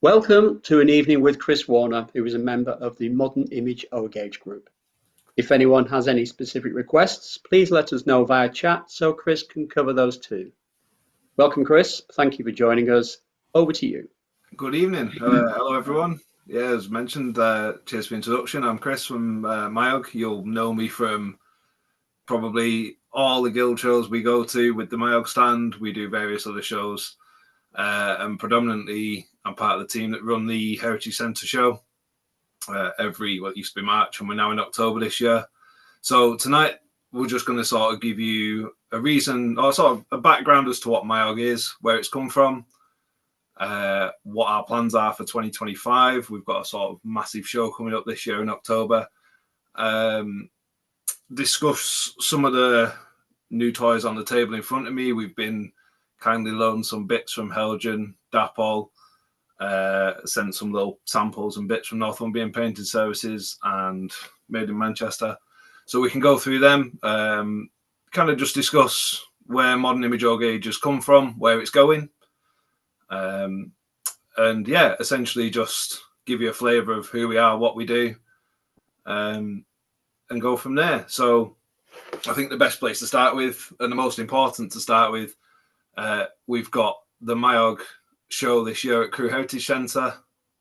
Welcome to an evening with Chris Warner, who is a member of the Modern Image O-Gauge group. If anyone has any specific requests, please let us know via chat so Chris can cover those too. Welcome, Chris. Thank you for joining us. Over to you. Good evening. Hello, everyone. Yeah, as mentioned, cheers for the introduction. I'm Chris from Mayog. You'll know me from probably all the guild shows we go to with the Mayog stand. We do various other shows. And predominantly, I'm part of the team that run the Heritage Centre show it used to be March, and we're now in October this year. So tonight, we're just going to sort of give you a reason, or sort of a background as to what Mayog is, where it's come from, what our plans are for 2025. We've got a sort of massive show coming up this year in October. Discuss some of the new toys on the table in front of me. We've been kindly loaned some bits from Helgen, Dapol, sent some little samples and bits from Northumbrian Painting Services and Made in Manchester. So we can go through them, kind of just discuss where Modern Image O-Gauge has come from, where it's going. And yeah, essentially just give you a flavour of who we are, what we do, and go from there. So I think the best place to start with, and the most important to start with, we've got the Mayog show this year at Crewe Heritage Centre.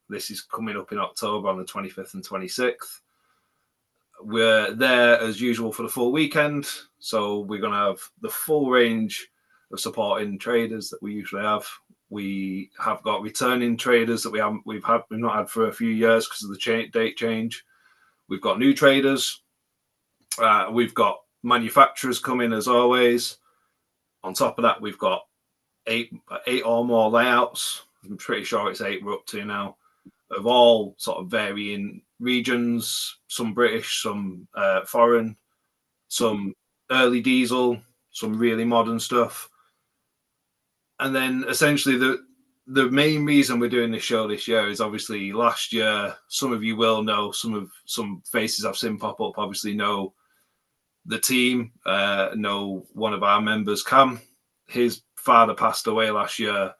This is coming up in October on the 25th and 26th. We're there as usual for the full weekend. So we're going to have the full range of supporting traders that we usually have. We have got returning traders that we've not had for a few years because of the date change. We've got new traders. We've got manufacturers coming as always. On top of that, we've got eight or more layouts. I'm pretty sure it's 8 we're up to now, of all sort of varying regions, some British, some foreign, some early diesel, some really modern stuff. And then essentially the main reason we're doing this show this year is obviously last year, some of you will know, some faces I've seen pop up obviously know the team, know one of our members, Cam. His father passed away last year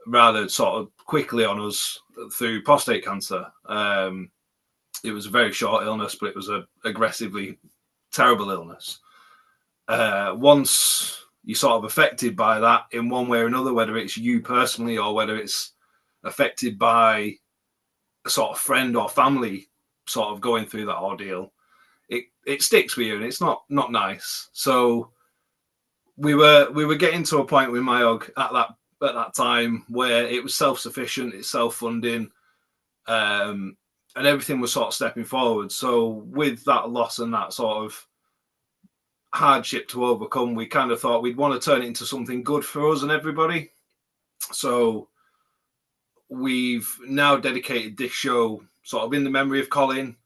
rather sort of quickly on us through prostate cancer. It was a very short illness, but it was an aggressively terrible illness. Once you're sort of affected by that in one way or another, whether it's you personally or whether it's affected by a sort of friend or family sort of going through that ordeal, it sticks with you and it's not nice. So we were getting to a point with Mayog at that time where it was self-sufficient, it's self-funding, and everything was sort of stepping forward. So with that loss and that sort of hardship to overcome, we kind of thought we'd want to turn it into something good for us and everybody. So we've now dedicated this show sort of in the memory of Colin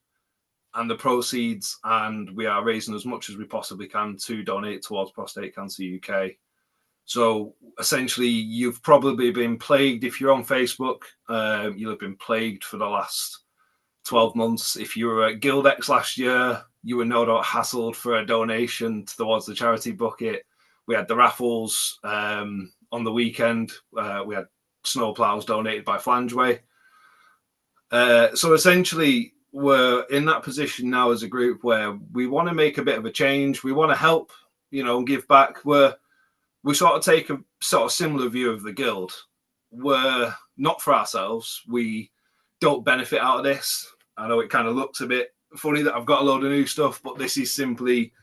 and the proceeds, and we are raising as much as we possibly can to donate towards Prostate Cancer UK. So essentially, you've probably been plagued if you're on Facebook. You'll have been plagued for the last 12 months. If you were at Guildex last year, you were no doubt hassled for a donation towards the charity bucket. We had the raffles on the weekend. We had snowplows donated by Flangeway. So essentially, we're in that position now as a group where we want to make a bit of a change. We want to help, and give back. We sort of take a sort of similar view of the guild. We're not for ourselves. We don't benefit out of this. I know it kind of looks a bit funny that I've got a load of new stuff, but this is simply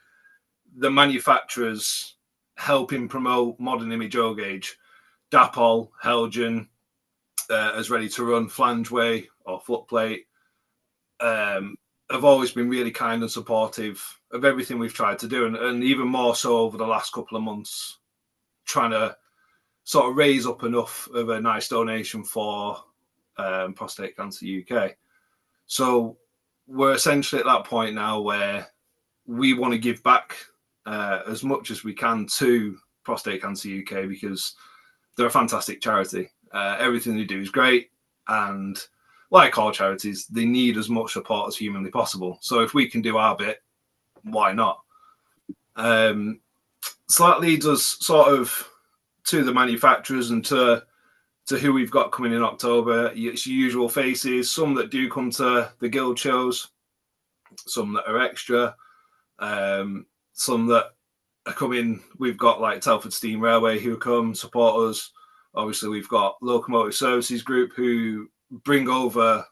the manufacturers helping promote Modern Image O-Gauge. Dapol, Helgen, is ready to run, Flangeway or Footplate, have always been really kind and supportive of everything we've tried to do, and even more so over the last couple of months, trying to sort of raise up enough of a nice donation for Prostate Cancer UK. So we're essentially at that point now where we want to give back as much as we can to Prostate Cancer UK because they're a fantastic charity. Everything they do is great, and like all charities, they need as much support as humanly possible. So if we can do our bit, why not? So that leads us sort of to the manufacturers and to to who we've got coming in October. It's your usual faces, some that do come to the guild shows, some that are extra, some that are coming. We've got like Telford Steam Railway who come support us. Obviously, we've got Locomotive Services Group who bring over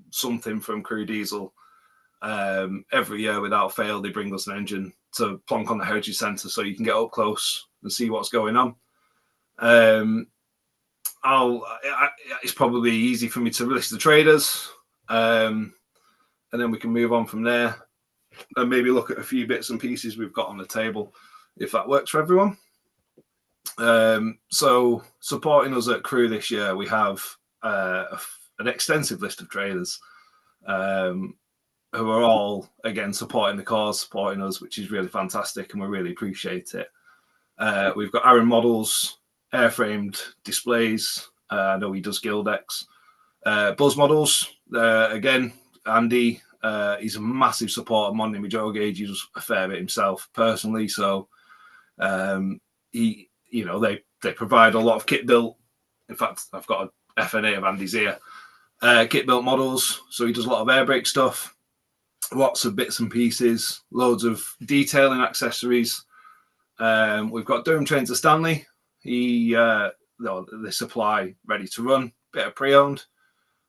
something from Crewe Diesel. Every year without fail, they bring us an engine to plonk on the Heritage Centre so you can get up close and see what's going on. It's probably easy for me to list the traders, and then we can move on from there and maybe look at a few bits and pieces we've got on the table, if that works for everyone. So supporting us at Crewe this year, we have an extensive list of traders who are all, again, supporting the cause, supporting us, which is really fantastic, and we really appreciate it. We've got Aaron Models, airframed displays. I know he does Gildex. Buzz Models, again, Andy, he's a massive supporter of Modern Image O-Gauge. He does a fair bit himself personally, so they provide a lot of kit built. In fact, I've got a FNA of Andy's here. Kit built models, so he does a lot of air brake stuff, lots of bits and pieces, loads of detailing accessories. We've got Durham Trains of Stanley. They supply ready to run, bit of pre-owned,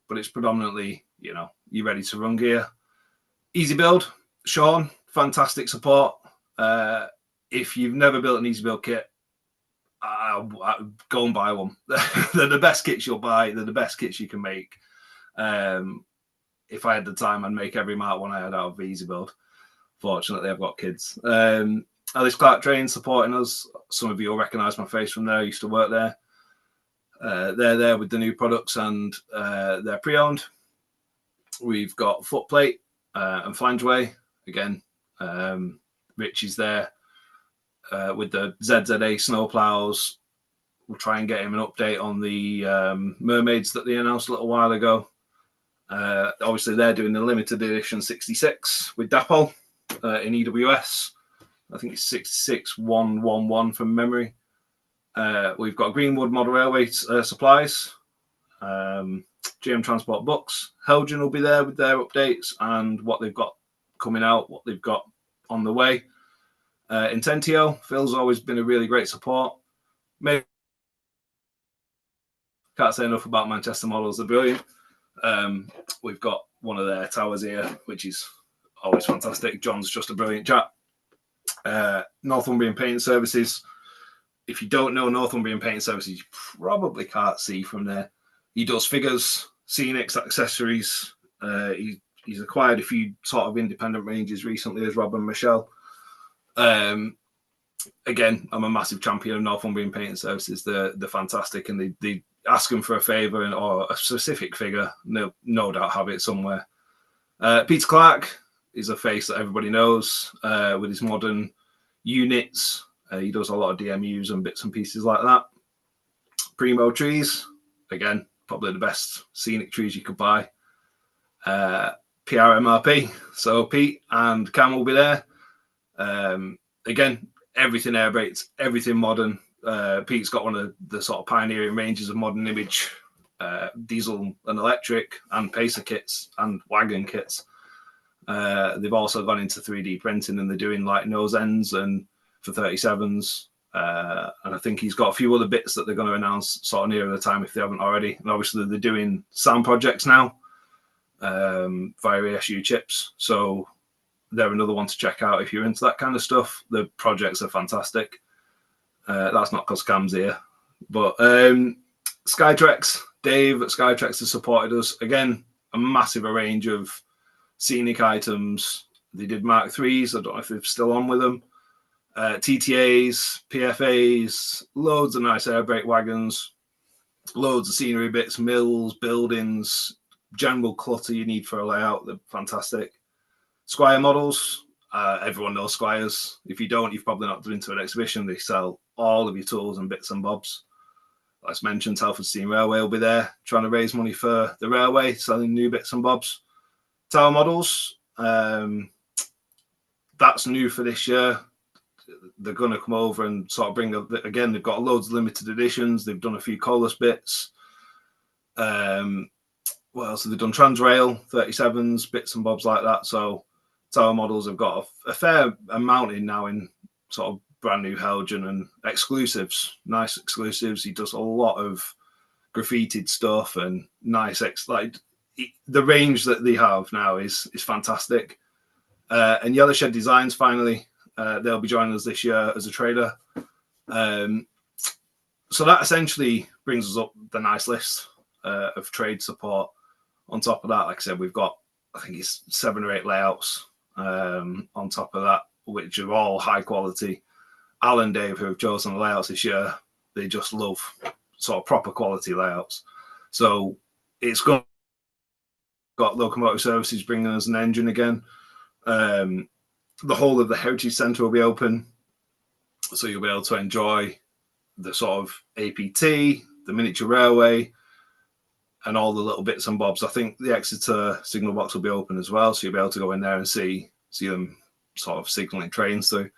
but it's predominantly, your ready to run gear. Easy Build, Sean, fantastic support. If you've never built an Easy Build kit, I'll go and buy one. They're the best kits you'll buy. They're the best kits you can make. If I had the time, I'd make every Mark one I had out of Easy Build. Fortunately, I've got kids. Alice Clark Train supporting us. Some of you will recognise my face from there. I used to work there. They're there with the new products, and they're pre-owned. We've got Footplate and Flangeway. Again, Rich is there with the ZZA snowplows. We'll try and get him an update on the Mermaids that they announced a little while ago. Obviously, they're doing the limited edition 66 with Dapol in EWS. I think it's 66111 from memory. We've got Greenwood Model Railway supplies, GM Transport Books. Helgen will be there with their updates and what they've got coming out, what they've got on the way. Intentio, Phil's always been a really great support. Maybe can't say enough about Manchester Models, they're brilliant. We've got one of their towers here, which is always fantastic. John's just a brilliant chap. Northumbrian Painting Services. If you don't know Northumbrian Painting Services, you probably can't see from there. He does figures, scenics, accessories. He's acquired a few sort of independent ranges recently as Rob and Michelle. Again, I'm a massive champion of Northumbrian Painting Services. They're fantastic, and they ask them for a favour or a specific figure. No doubt have it somewhere. Peter Clark is a face that everybody knows with his modern units. He does a lot of DMUs and bits and pieces like that. Primo Trees, again, probably the best scenic trees you could buy. PRMRP, so Pete and Cam will be there. Again, everything air braked, everything modern. Pete's got one of the sort of pioneering ranges of modern image, diesel and electric, and pacer kits and wagon kits. They've also gone into 3D printing, and they're doing like nose ends and for 37s. And I think he's got a few other bits that they're going to announce sort of nearer the time if they haven't already. And obviously they're doing sound projects now via ASU chips. So they're another one to check out if you're into that kind of stuff. The projects are fantastic. That's not because Cam's here. But Skytrex, Dave at Skytrex has supported us. Again, a massive range of scenic items. They did Mark 3s. I don't know if they're still on with them. TTAs, PFAs, loads of nice air brake wagons, loads of scenery bits, mills, buildings, general clutter you need for a layout. They're fantastic. Squire Models, everyone knows Squires. If you don't, you've probably not been to an exhibition. They sell all of your tools and bits and bobs. As mentioned, Telford Steam Railway will be there trying to raise money for the railway, selling new bits and bobs. Tower Models, that's new for this year. They're going to come over and sort of bring, again, they've got loads of limited editions. They've done a few Colas bits. What else have they done? Transrail 37s, bits and bobs like that. So tower models have got a fair amount in now in sort of brand new Helgen and exclusives, nice exclusives. He does a lot of graffitied stuff and nice the range that they have now is fantastic. And Yellow Shed Designs finally, they'll be joining us this year as a trader. So that essentially brings us up the nice list of trade support. On top of that, like I said, we've got, I think it's 7 or 8 layouts on top of that, which are all high quality. Al and Dave, who have chosen the layouts this year, they just love sort of proper quality layouts. So it's got Locomotive Services bringing us an engine again. The whole of the Heritage Centre will be open. So you'll be able to enjoy the sort of APT, the miniature railway, and all the little bits and bobs. I think the Exeter signal box will be open as well, so you'll be able to go in there and see them sort of signalling trains through.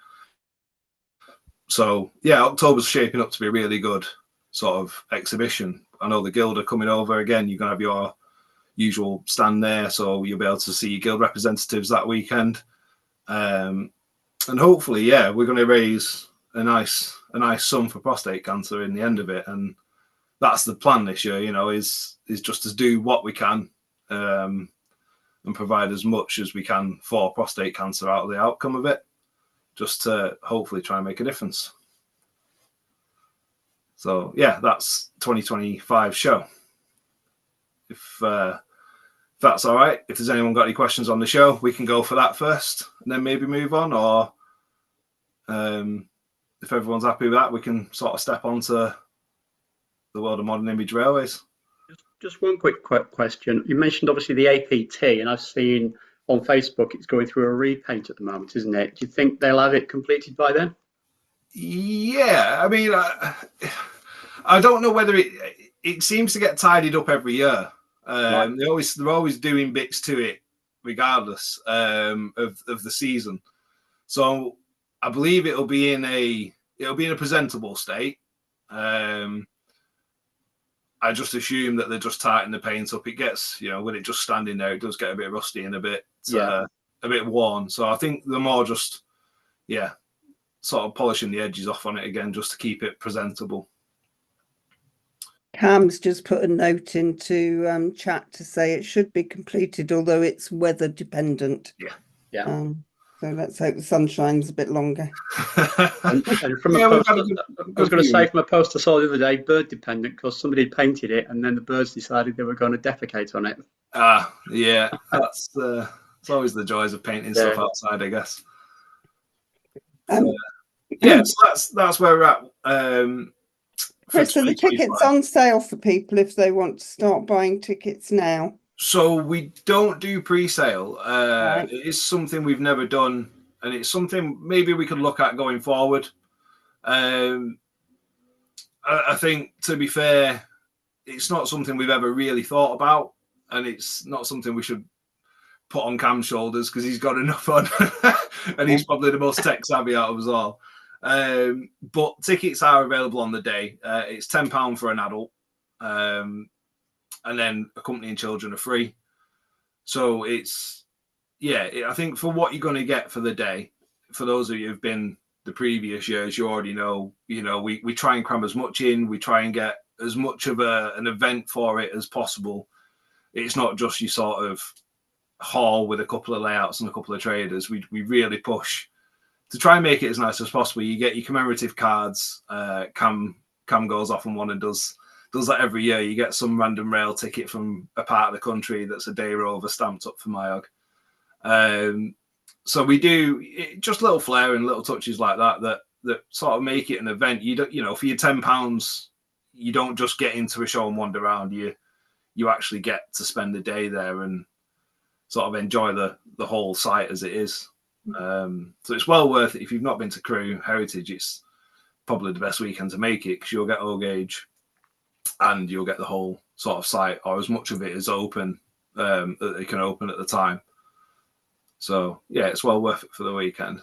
So yeah, October's shaping up to be a really good sort of exhibition. I know the Guild are coming over again. You're going to have your usual stand there, so you'll be able to see Guild representatives that weekend. And hopefully, yeah, we're going to raise a nice sum for prostate cancer in the end of it, and that's the plan this year. Is just to do what we can and provide as much as we can for prostate cancer out of the outcome of it, just to hopefully try and make a difference. So yeah, that's 2025 show. If that's all right, if there's anyone got any questions on the show, we can go for that first and then maybe move on, or if everyone's happy with that, we can sort of step on to the world of modern image railways. Just one quick question. You mentioned obviously the APT, and I've seen on Facebook it's going through a repaint at the moment, isn't it? Do you think they'll have it completed by then? Yeah, I mean, I don't know whether it seems to get tidied up every year. Right. They're always doing bits to it, regardless of the season. So I believe it'll be in a presentable state. I just assume that they're just tightening the paint up. It gets, when it just standing there, it does get a bit rusty and a bit worn. So I think they're more just, sort of polishing the edges off on it again, just to keep it presentable. Cam's just put a note into chat to say it should be completed, although it's weather dependent. Yeah. So let's hope the sun shines a bit longer. and from a post, I was going to say, from a post I saw the other day, bird dependent, because somebody painted it and then the birds decided they were going to defecate on it. Yeah, that's it's always the joys of painting stuff outside, I guess. So that's where we're at. Chris, so the tickets on sale for people if they want to start buying tickets now? So we don't do pre-sale. Right. It is something we've never done, and it's something maybe we could look at going forward. I think, to be fair, it's not something we've ever really thought about, and it's not something we should put on Cam's shoulders because he's got enough on, and he's probably the most tech savvy out of us all. But tickets are available on the day. It's £10 for an adult. And then accompanying children are free. So it's, I think for what you're going to get for the day, for those of you who've been the previous years, you already know, we try and cram as much in. We try and get as much of an event for it as possible. It's not just your sort of hall with a couple of layouts and a couple of traders. We really push to try and make it as nice as possible. You get your commemorative cards. Cam goes off on one and does that every year. You get some random rail ticket from a part of the country that's a day rover stamped up for Mayog. So we do just little flair and little touches like that sort of make it an event. You don't, for your £10, you don't just get into a show and wander around. You actually get to spend a day there and sort of enjoy the whole site as it is. So it's well worth it. If you've not been to Crewe Heritage, it's probably the best weekend to make it, because you'll get O-Gauge and you'll get the whole sort of site, or as much of it is open that they can open at the time. So it's well worth it for the weekend.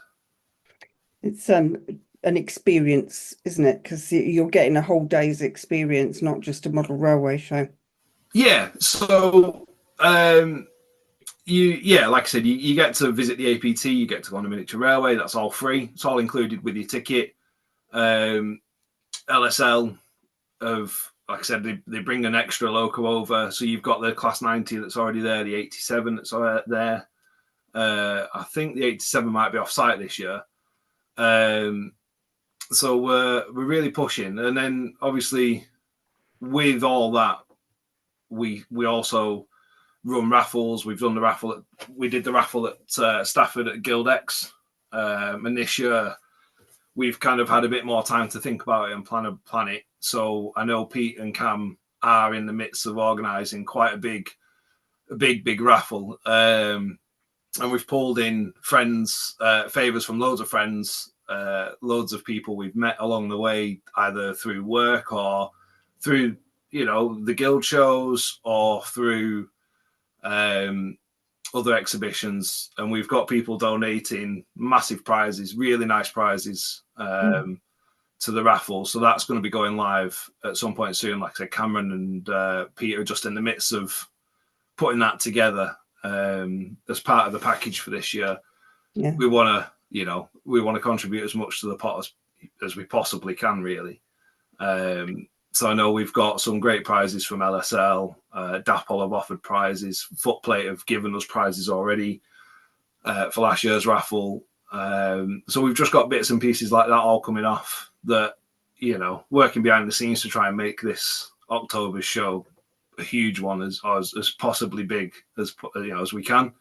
It's an experience, isn't it? Because you're getting a whole day's experience, not just a model railway show. Yeah. So like I said, you get to visit the APT, you get to go on a miniature railway. That's all free. It's all included with your ticket. LSL like I said, they bring an extra loco over. So you've got the Class 90 that's already there, the 87 that's there. I think the 87 might be off site this year. So we're really pushing. And then obviously with all that, we also run raffles. We've done the raffle. We did the raffle at Stafford at Guildex. And this year we've kind of had a bit more time to think about it and plan it. So I know Pete and Cam are in the midst of organising quite a big raffle. And we've pulled in friends, favours from loads of friends, loads of people we've met along the way, either through work or through, the guild shows or through other exhibitions. And we've got people donating massive prizes, really nice prizes to the raffle. So that's going to be going live at some point soon. Like I said, Cameron and Peter are just in the midst of putting that together as part of the package for this year. Yeah. We want to contribute as much to the pot as we possibly can, really. So I know we've got some great prizes from LSL. Dapple have offered prizes. Footplate have given us prizes already for last year's raffle. So we've just got bits and pieces like that all coming off that, working behind the scenes to try and make this October's show a huge one, as possibly big as we can.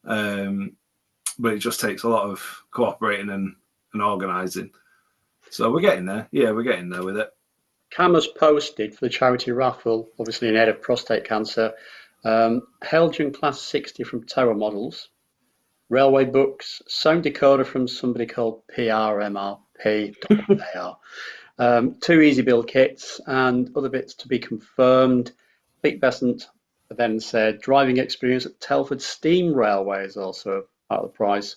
But it just takes a lot of cooperating and organising. So we're getting there. Yeah, we're getting there with it. Cam has posted for the charity raffle, obviously in aid of prostate cancer, Helgen Class 60 from Terra Models, railway books, sound decoder from somebody called PRMRP.AR, 2 easy build kits and other bits to be confirmed. Pete Besant then said driving experience at Telford Steam Railway is also part of the prize.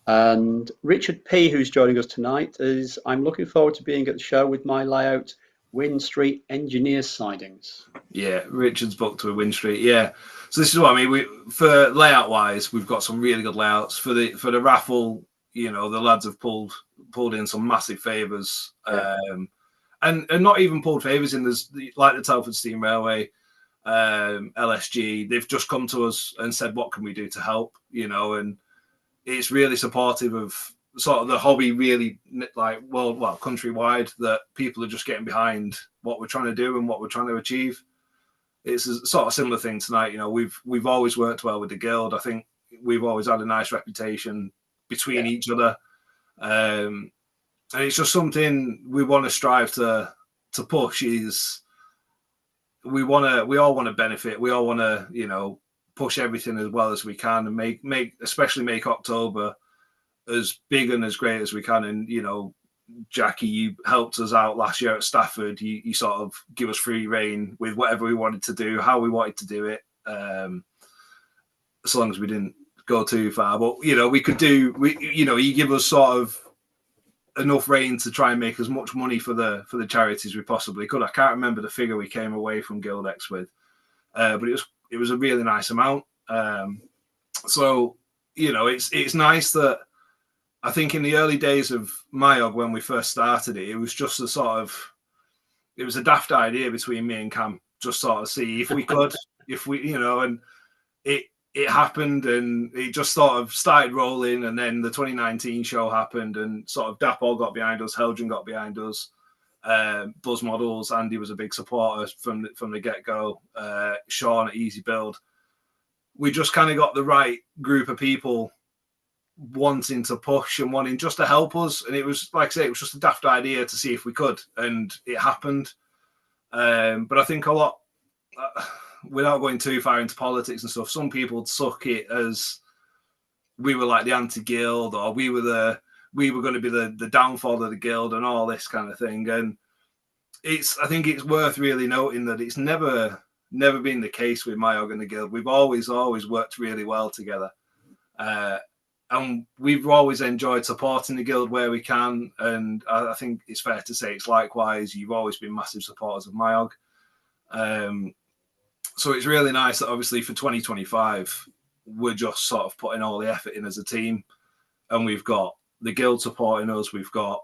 And Richard P, who's joining us tonight, is I'm looking forward to being at the show with my layout Wynn Street Engineers sidings. Yeah, Richard's booked with Wynn Street. Yeah, so this is what I mean. For layout wise, we've got some really good layouts for the raffle. The lads have pulled in some massive favours, and not even pulled favours in. There's like the Telford Steam Railway, LSG. They've just come to us and said, "What can we do to help?" And it's really supportive of sort of the hobby, really, like countrywide, that people are just getting behind what we're trying to do and what we're trying to achieve. It's a sort of similar thing tonight. We've always worked well with the guild. I think we've always had a nice reputation between each other, and it's just something we want to strive to push. Is we all want to benefit. We all want to push everything as well as we can and make October as big and as great as we can. And Jackie, you helped us out last year at Stafford. You sort of give us free reign with whatever we wanted to do, how we wanted to do it, as long as we didn't go too far. But we could do. You give us sort of enough reign to try and make as much money for the charities we possibly could. I can't remember the figure we came away from Guildex with, but it was a really nice amount. So it's nice that. I think in the early days of Mayog, when we first started it, it was just it was a daft idea between me and Cam, just sort of see if we could, and it happened, and it just sort of started rolling. And then the 2019 show happened, and sort of Dapol got behind us, Helgen got behind us, Buzz Models, Andy was a big supporter from the get-go, Sean at Easy Build. We just kind of got the right group of people wanting to push and wanting just to help us, and it was, like I say, it was just a daft idea to see if we could, and it happened. But I think a lot, without going too far into politics and stuff, some people took it as we were like the anti-guild, or we were going to be the downfall of the guild and all this kind of thing. And I think it's worth really noting that it's never been the case with Mayog and the guild. We've always worked really well together. And we've always enjoyed supporting the guild where we can. And I think it's fair to say it's likewise. You've always been massive supporters of Mayog. So it's really nice that obviously for 2025, we're just sort of putting all the effort in as a team, and we've got the guild supporting us. We've got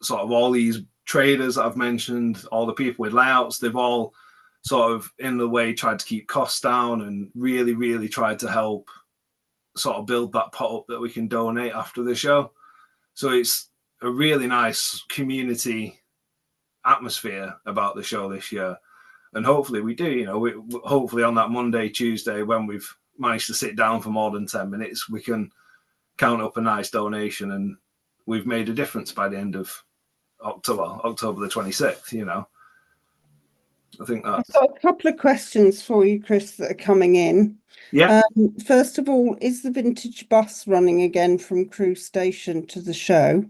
sort of all these traders that I've mentioned, all the people with layouts. They've all sort of in the way tried to keep costs down and really, really tried to help sort of build that pot up that we can donate after the show. So it's a really nice community atmosphere about the show this year. And hopefully we do, you know, hopefully on that Monday, Tuesday, when we've managed to sit down for more than 10 minutes, we can count up a nice donation and we've made a difference by the end of October the 26th, you know. I think that's... I've got a couple of questions for you, Chris, that are coming in. Yeah. First of all, is the vintage bus running again from Crewe Station to the show?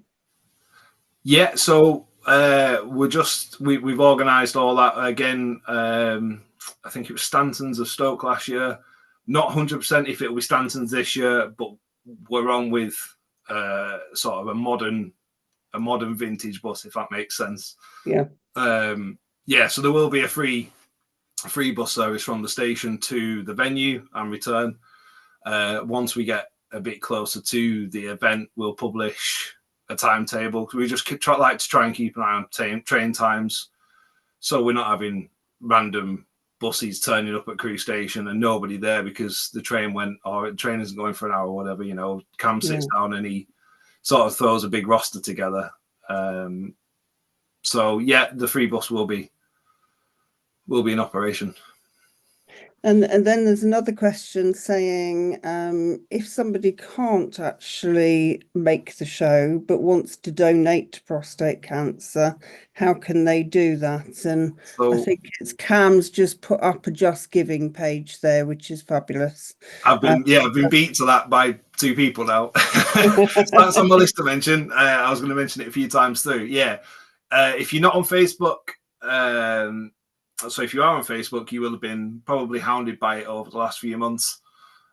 Yeah, so we've organised all that again. I think it was Stanton's of Stoke last year. Not 100% if it will be Stanton's this year, but we're on with sort of a modern vintage bus, if that makes sense. Yeah. Yeah, so there will be a free bus service from the station to the venue and return. Once we get a bit closer to the event, we'll publish a timetable. We just like to try and keep an eye on train times, so we're not having random buses turning up at Crewe Station and nobody there because the train went or the train isn't going for an hour or whatever. You know, Cam sits down and he sort of throws a big roster together. So yeah, the free bus will be in operation. And then there's another question saying, if somebody can't actually make the show but wants to donate to prostate cancer, how can they do that? And so, I think it's Cam's just put up a Just Giving page there, which is fabulous. I've been beat to that by 2 people now. So that's on my list to mention. I was going to mention it a few times too. Yeah, if you're not on Facebook. So if you are on Facebook, you will have been probably hounded by it over the last few months.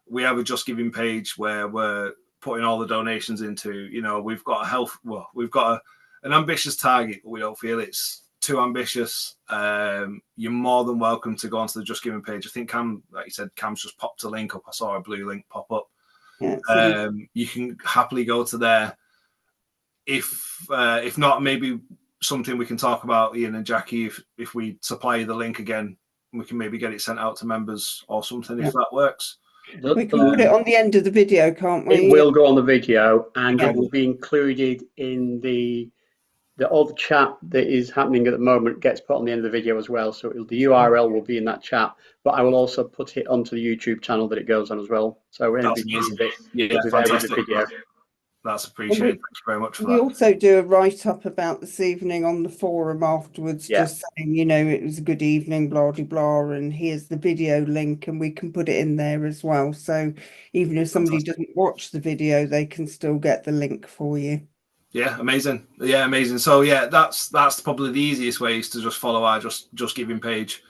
We have a Just Giving page where we're putting all the donations into. You know, we've got an ambitious target, but we don't feel it's too ambitious. You're more than welcome to go onto the Just Giving page. I think Cam, like you said, Cam's just popped a link up. I saw a blue link pop up. Yeah, you can happily go to there. If not, maybe something we can talk about, Ian and Jackie, if we supply you the link again, we can maybe get it sent out to members or something, if that works. We can put it on the end of the video, can't we? It will go on the video, and it will be included in the all the chat that is happening at the moment gets put on the end of the video as well. So the URL will be in that chat, but I will also put it onto the YouTube channel that it goes on as well. So that's amazing. Fantastic. Video. That's appreciated. Thank you very much for that. We also do a write-up about this evening on the forum afterwards, just saying, you know, it was a good evening, blah, blah, blah, and here's the video link, and we can put it in there as well. So even if somebody doesn't watch the video, they can still get the link for you. Yeah, amazing. Yeah, amazing. So yeah, that's probably the easiest way is to just follow our Just Giving page.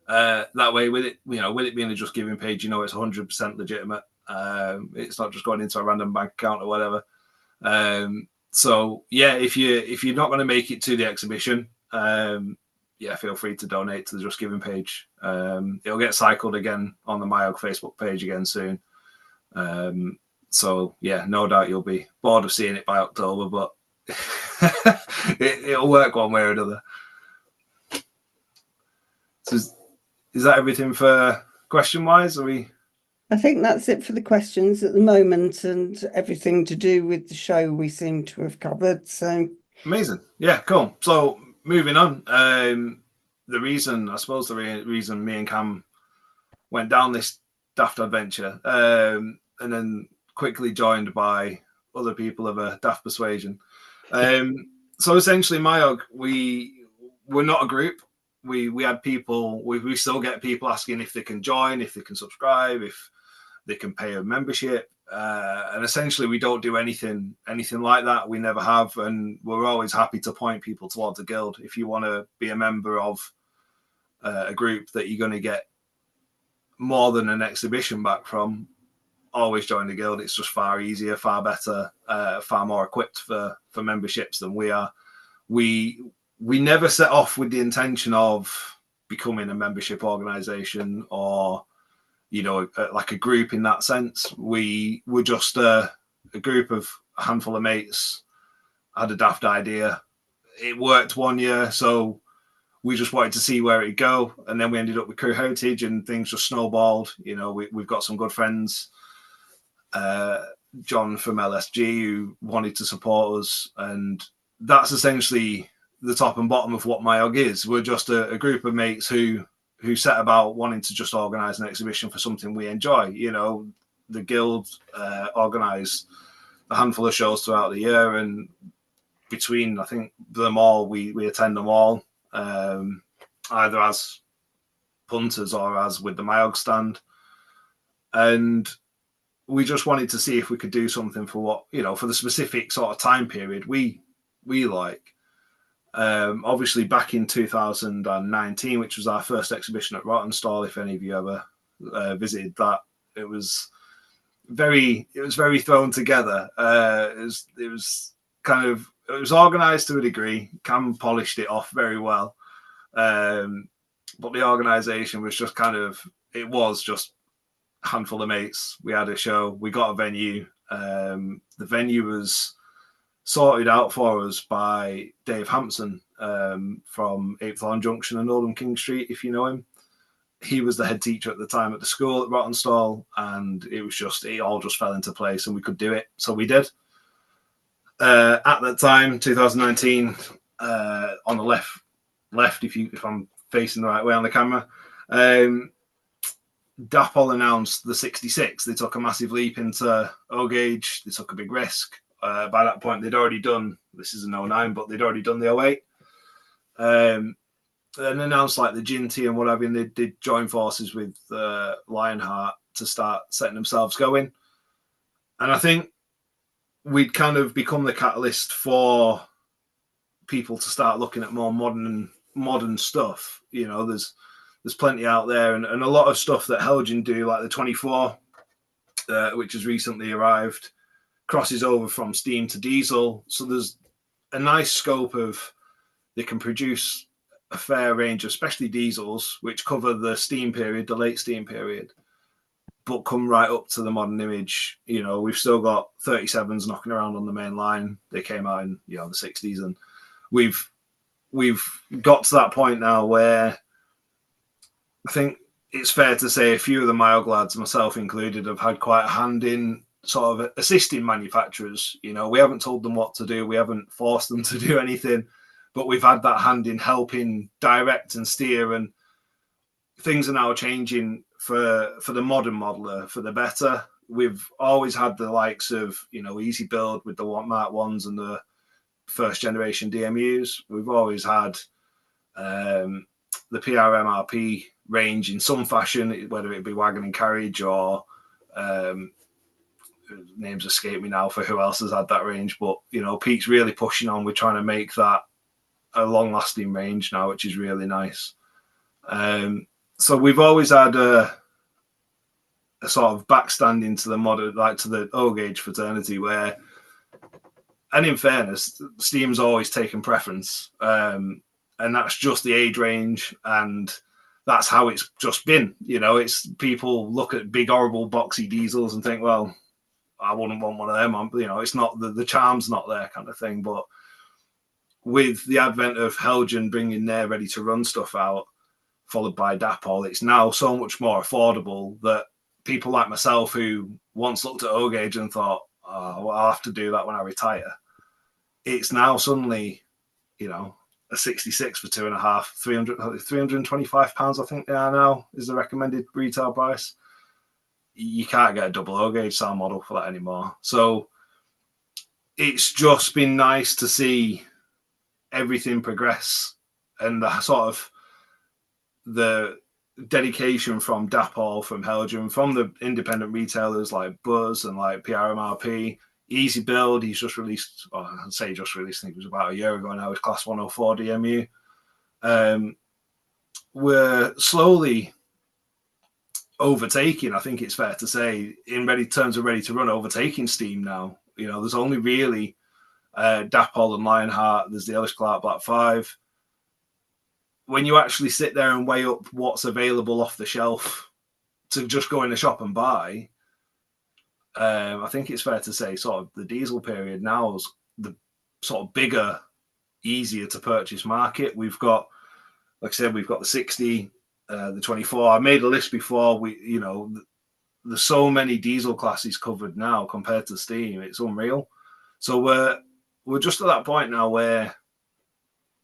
That way, with it being a Just Giving page, you know it's 100% legitimate. It's not just going into a random bank account or whatever. So yeah, if you're not going to make it to the exhibition, feel free to donate to the Just Giving page. It'll get cycled again on the Mayog Facebook page again soon. So yeah, no doubt you'll be bored of seeing it by October, but it'll work one way or another. So is that everything for question wise? I think that's it for the questions at the moment, and everything to do with the show we seem to have covered. So amazing. Yeah, cool. So moving on. The reason me and Cam went down this daft adventure, and then quickly joined by other people of a daft persuasion. So essentially, Mayog, we're not a group. We had people. We still get people asking if they can join, if they can subscribe, if they can pay a membership, and essentially we don't do anything like that. We never have, and we're always happy to point people towards a guild. If you want to be a member of a group that you're going to get more than an exhibition back from, always join the guild. It's just far easier, far better, far more equipped for memberships than we are. We never set off with the intention of becoming a membership organisation or, you know, like a group in that sense. We were just a group of a handful of mates, had a daft idea. It worked one year, so we just wanted to see where it'd go. And then we ended up with Crewe Heritage and things just snowballed. You know, we've got some good friends. John from LSG who wanted to support us. And that's essentially the top and bottom of what MIOG is. We're just a group of mates who set about wanting to just organise an exhibition for something we enjoy. You know, the guild organise a handful of shows throughout the year, and between, I think, them all, we attend them all, either as punters or as with the Mayog stand. And we just wanted to see if we could do something for what, you know, for the specific sort of time period we like. Obviously, back in 2019, which was our first exhibition at Rottenstall, if any of you ever visited that, it was very thrown together. It was organised to a degree. Cam polished it off very well, but the organisation was just it was just a handful of mates. We had a show, we got a venue. The venue was sorted out for us by Dave Hampson from 8th Lawn Junction and Oldham King Street, if you know him. He was the head teacher at the time at the school at Rottenstall, and it all just fell into place and we could do it. So we did. At that time, 2019, on the left, if I'm facing the right way on the camera, Dapol announced the 66. They took a massive leap into O-Gauge. They took a big risk. By that point, they'd already done, this is an 09, but they'd already done the 08. And announced like the Ginty and whatever, and they did join forces with Lionheart to start setting themselves going. And I think we'd kind of become the catalyst for people to start looking at more modern stuff. You know, there's plenty out there, and a lot of stuff that Helgen do, like the 24, which has recently arrived, crosses over from steam to diesel. So there's a nice scope of, they can produce a fair range of especially diesels, which cover the steam period, the late steam period, but come right up to the modern image. You know, we've still got 37s knocking around on the main line. They came out in, you know, the 60s, and we've got to that point now where I think it's fair to say a few of the Mayog lads, myself included, have had quite a hand in sort of assisting manufacturers. You know, we haven't told them what to do. We haven't forced them to do anything, but we've had that hand in helping direct and steer, and things are now changing for the modern modeler for the better. We've always had the likes of, you know, Easy Build with the Mark 1s and the first generation DMUs. We've always had the PRMRP range in some fashion, whether it be wagon and carriage or names escape me now for who else has had that range. But, you know, Pete's really pushing on. We're trying to make that a long-lasting range now, which is really nice. So we've always had a sort of backstanding to the modern, like to the O-Gauge fraternity, where, and in fairness, steam's always taken preference, and that's just the age range, and that's how it's just been. You know, it's people look at big horrible boxy diesels and think, well, I wouldn't want one of them. You know, it's not the charm's not there, kind of thing. But with the advent of Helgen bringing their ready to run stuff out, followed by Dapol, it's now so much more affordable that people like myself, who once looked at O-Gauge and thought, oh, well, I'll have to do that when I retire, it's now suddenly, you know, a 66 for 2.5, 325 pounds, I think they are now, is the recommended retail price. You can't get a double O-Gauge sound model for that anymore. So it's just been nice to see everything progress, and the sort of the dedication from Dapol, from Helgen, from the independent retailers like Buzz and like PRMRP, Easy Build. He's just released, or I'd say just released, I think it was about a year ago now, his Class 104 DMU. We're slowly overtaking, I think it's fair to say, in terms of ready to run, overtaking steam now. You know, there's only really Dapol and Lionheart. There's the Ellis Clark Black 5. when you actually sit there and weigh up what's available off the shelf to just go in the shop and buy, I think it's fair to say sort of the diesel period now is the sort of bigger, easier to purchase market. We've got, like I said, we've got the 60, the 24. I made a list before. There's so many diesel classes covered now compared to steam. It's unreal. So we're just at that point now where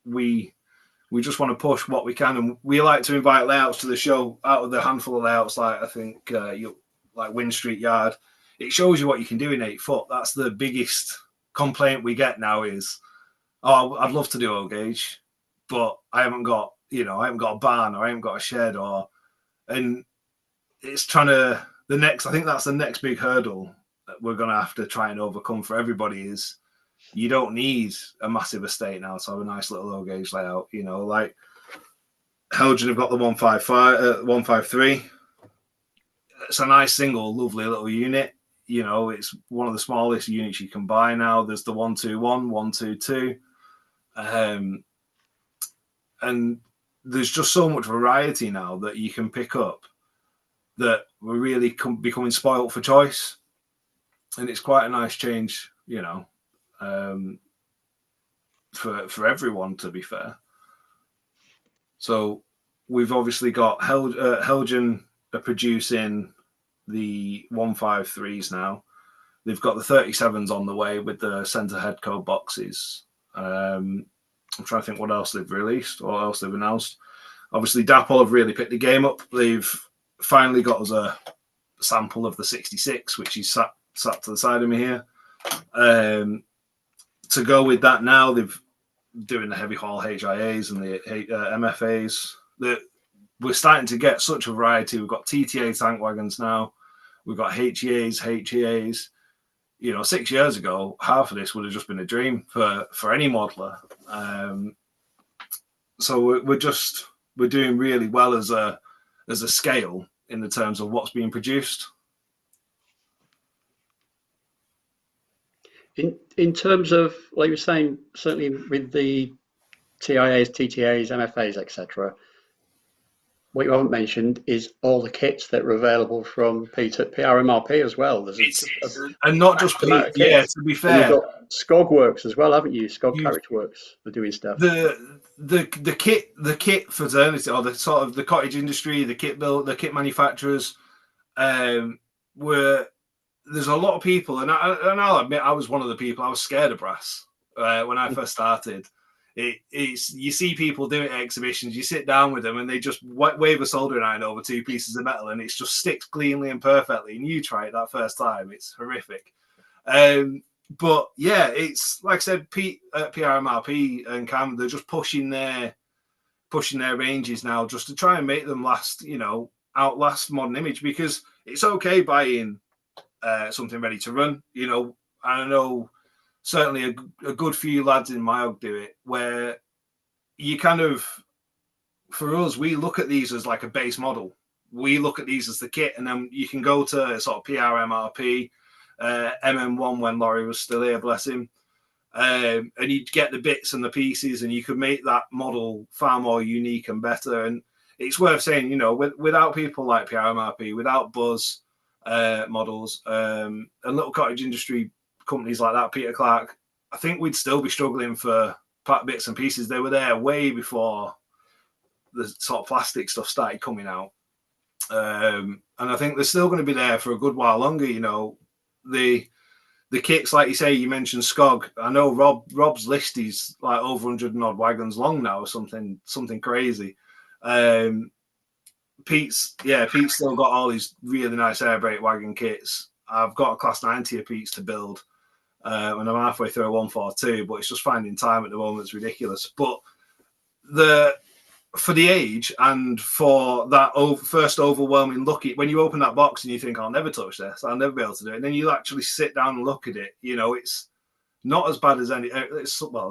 we just want to push what we can, and we like to invite layouts to the show. Out of the handful of layouts, like I think like Wynn Street Yard, it shows you what you can do in 8 foot. That's the biggest complaint we get now is, oh, I'd love to do O gauge, but I haven't got a barn, or I haven't got a shed, and it's trying to, I think that's the next big hurdle that we're going to have to try and overcome for everybody is you don't need a massive estate now to have a nice little O gauge layout. Like Helgen have got the 153. It's a nice single, lovely little unit. It's one of the smallest units you can buy now. There's the 121, 122. And there's just so much variety now that you can pick up that we're really becoming spoiled for choice. And it's quite a nice change, for everyone, to be fair. So we've obviously got Helgen are producing the 153s now. They've got the 37s on the way with the centre head code boxes. I'm trying to think what else they've released or else they've announced. Obviously, Dapol have really picked the game up. They've finally got us a sample of the 66, which is sat to the side of me here. To go with that now, they've doing the heavy haul HIAs and the MFAs. We're starting to get such a variety. We've got TTA tank wagons now. We've got HEAs, HEAs. 6 years ago, half of this would have just been a dream for any modeler. So we're doing really well as a scale in the terms of what's being produced. In terms of, like you were saying, certainly with the TIAs, TTAs, MFAs, etc., what you haven't mentioned is all the kits that are available from PRMRP as well. And not just to be fair, and you've got Skog Works as well, haven't you? Skog Carriage Works are doing stuff. The kit fraternity, or the sort of the cottage industry, the kit manufacturers, there's a lot of people, and I'll admit I was one of the people. I was scared of brass when I first started. It's you see people do it at exhibitions, you sit down with them and they just wave a soldering iron over 2 pieces of metal and it just sticks cleanly and perfectly, and you try it that first time, it's horrific. But yeah, it's like I said, PRMRP and Cam, they're just pushing their ranges now just to try and make them outlast modern image, because it's okay buying something ready to run. I know certainly a good few lads in Mayog do it, where you kind of, for us, we look at these as like a base model. We look at these as the kit, and then you can go to sort of PRMRP, MM1 when Laurie was still here, bless him, and you'd get the bits and the pieces, and you could make that model far more unique and better. And it's worth saying, without people like PRMRP, without Buzz models, and little cottage industry companies like that, Peter Clark, I think we'd still be struggling for bits and pieces. They were there way before the sort of plastic stuff started coming out, and I think they're still going to be there for a good while longer. The kits, like you say, you mentioned Skog. I know Rob's list is like over 100 and odd wagons long now, or something crazy. Pete's still got all these really nice air brake wagon kits. I've got a Class 90 of Pete's to build, and I'm halfway through a 142, but it's just finding time at the moment. It's ridiculous. But for the age and for that first overwhelming look, when you open that box and you think, I'll never touch this, I'll never be able to do it, and then you actually sit down and look at it, it's not as bad as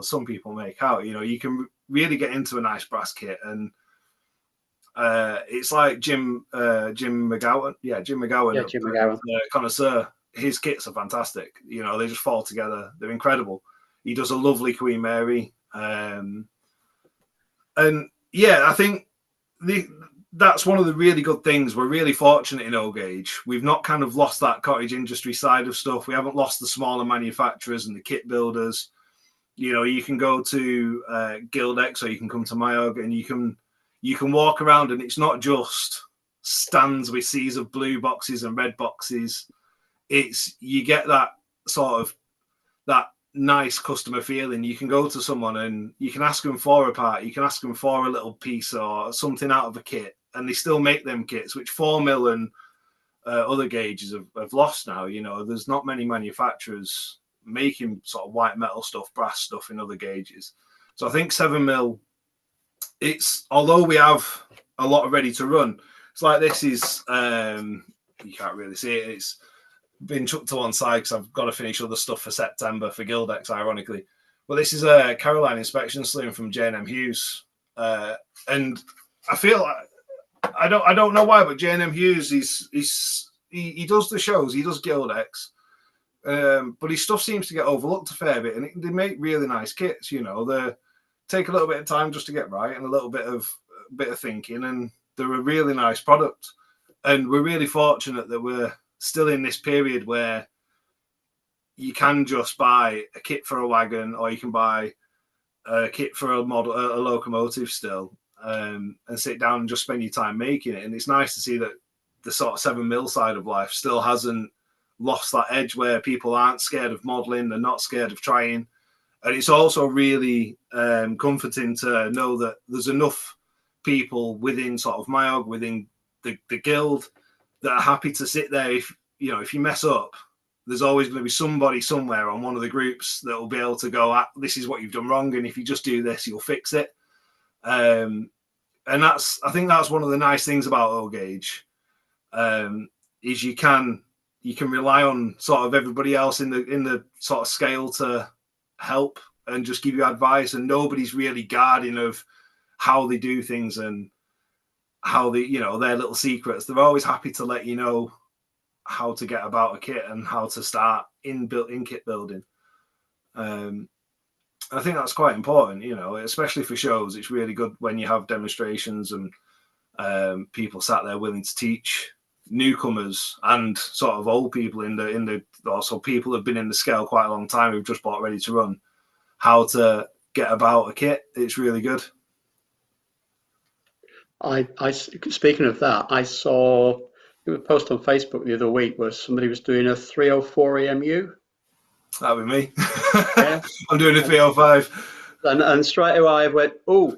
some people make out. You can really get into a nice brass kit, and it's like Jim McGowan. Jim McGowan, connoisseur. His kits are fantastic. They just fall together. They're incredible. He does a lovely Queen Mary, and yeah, I think that's one of the really good things. We're really fortunate in O Gauge. We've not kind of lost that cottage industry side of stuff. We haven't lost the smaller manufacturers and the kit builders. You know, you can go to Gildex or you can come to Mayog and you can walk around and it's not just stands with seas of blue boxes and red boxes. It's you get that sort of that nice customer feeling. You can go to someone and you can ask them for a part, you can ask them for a little piece or something out of a kit, and they still make them kits, which 4mm and other gauges have lost now. You know, there's not many manufacturers making sort of white metal stuff, brass stuff in other gauges. So I think 7mm, it's, although we have a lot of ready to run, it's like this is, you can't really see it, it's been chucked to one side because I've got to finish other stuff for September for Gildex, ironically. But this is a Caroline inspection sling from J&M Hughes, and I feel like, I don't know why, but J&M Hughes he does the shows, he does Gildex, but his stuff seems to get overlooked a fair bit, and they make really nice kits. You know, they take a little bit of time just to get right and a little bit of thinking, and they're a really nice product. And we're really fortunate that we're still in this period where you can just buy a kit for a wagon, or you can buy a kit for a model, a locomotive still, and sit down and just spend your time making it. And it's nice to see that the sort of 7mm side of life still hasn't lost that edge where people aren't scared of modeling, they're not scared of trying. And it's also really comforting to know that there's enough people within sort of MIOG, within the guild, that are happy to sit there. If you mess up, there's always going to be somebody somewhere on one of the groups that will be able to go, this is what you've done wrong, and if you just do this, you'll fix it. And I think that's one of the nice things about O Gauge, is you can rely on sort of everybody else in the sort of scale to help and just give you advice, and nobody's really guarding of how they do things and how they, their little secrets. They're always happy to let you know how to get about a kit and how to start in kit building. I think that's quite important, especially for shows. It's really good when you have demonstrations and people sat there willing to teach newcomers and sort of old people also people who've been in the scale quite a long time who've just bought ready to run, how to get about a kit. It's really good. I speaking of that, I saw a post on Facebook the other week where somebody was doing a 304 EMU. That'd be me. Yeah. I'm doing a 305. And straight away I went, oh,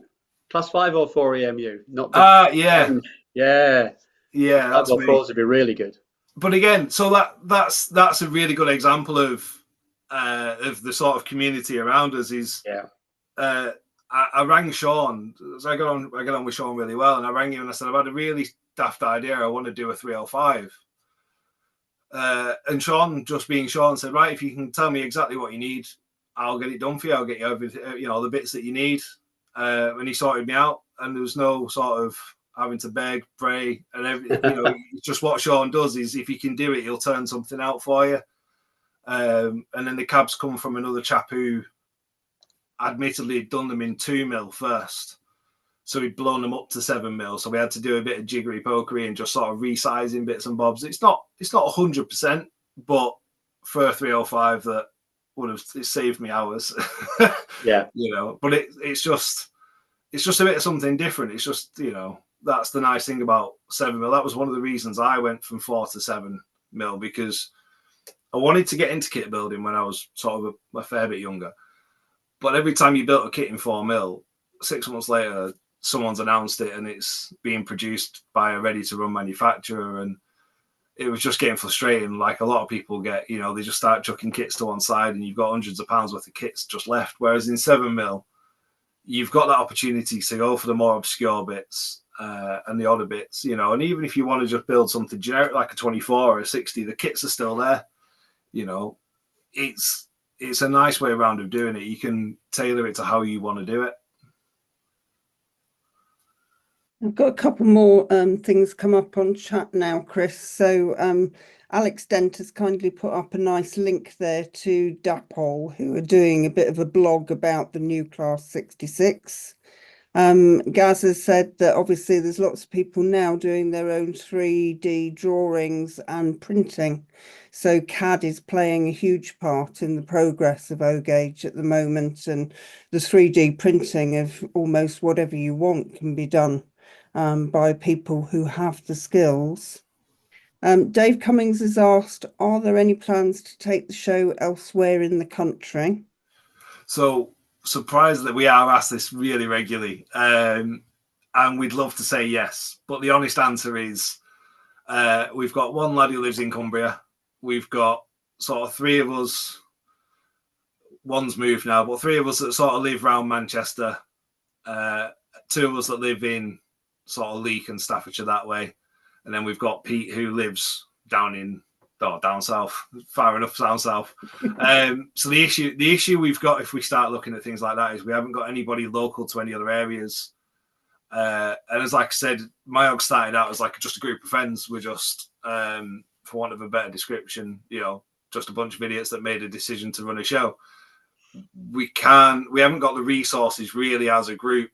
class 504 EMU, not yeah. Yeah. Yeah, that's 504s would be really good. But again, so that's a really good example of the sort of community around us. Is I rang Sean, so I got on with Sean really well, and I rang him and I said, I've had a really daft idea, I want to do a 305. And Sean, just being Sean, said, right, if you can tell me exactly what you need, I'll get it done for you. I'll get you everything, the bits that you need. And he sorted me out, and there was no sort of having to beg, pray, and everything. Just what Sean does is, if he can do it, he'll turn something out for you. And then the cabs come from another chap who admittedly had done them in 2mm first, so he'd blown them up to 7mm. So we had to do a bit of jiggery pokery and just sort of resizing bits and bobs. It's not 100%, but for a 305, that would have saved me hours. Yeah, but it's just a bit of something different. It's just, that's the nice thing about 7mm. That was one of the reasons I went from 4 to 7mm, because I wanted to get into kit building when I was sort of a fair bit younger. But every time you built a kit in 4mm, 6 months later, someone's announced it and it's being produced by a ready-to-run manufacturer, and it was just getting frustrating. Like a lot of people get, they just start chucking kits to one side, and you've got hundreds of pounds worth of kits just left. Whereas in 7mm, you've got that opportunity to go for the more obscure bits and the other bits, and even if you want to just build something generic like a 24 or a 60, the kits are still there. It's a nice way around of doing it. You can tailor it to how you want to do it. I've got a couple more things come up on chat now, Chris. So Alex Dent has kindly put up a nice link there to DAPOL, who are doing a bit of a blog about the new Class 66. Gaz has said that obviously there's lots of people now doing their own 3D drawings and printing. So CAD is playing a huge part in the progress of O-Gauge at the moment, and the 3D printing of almost whatever you want can be done by people who have the skills. Dave Cummings has asked, are there any plans to take the show elsewhere in the country? So surprised that we are asked this really regularly, and we'd love to say yes, but the honest answer is we've got one lad who lives in Cumbria. We've got sort of three of us. One's moved now, but three of us that sort of live around Manchester. Two of us that live in sort of Leek and Staffordshire that way, and then we've got Pete who lives down south, far enough down south. So the issue we've got if we start looking at things like that is we haven't got anybody local to any other areas. And as like I said, Mayog started out as like just a group of friends. We're just, for want of a better description, just a bunch of idiots that made a decision to run a show. We haven't got the resources really as a group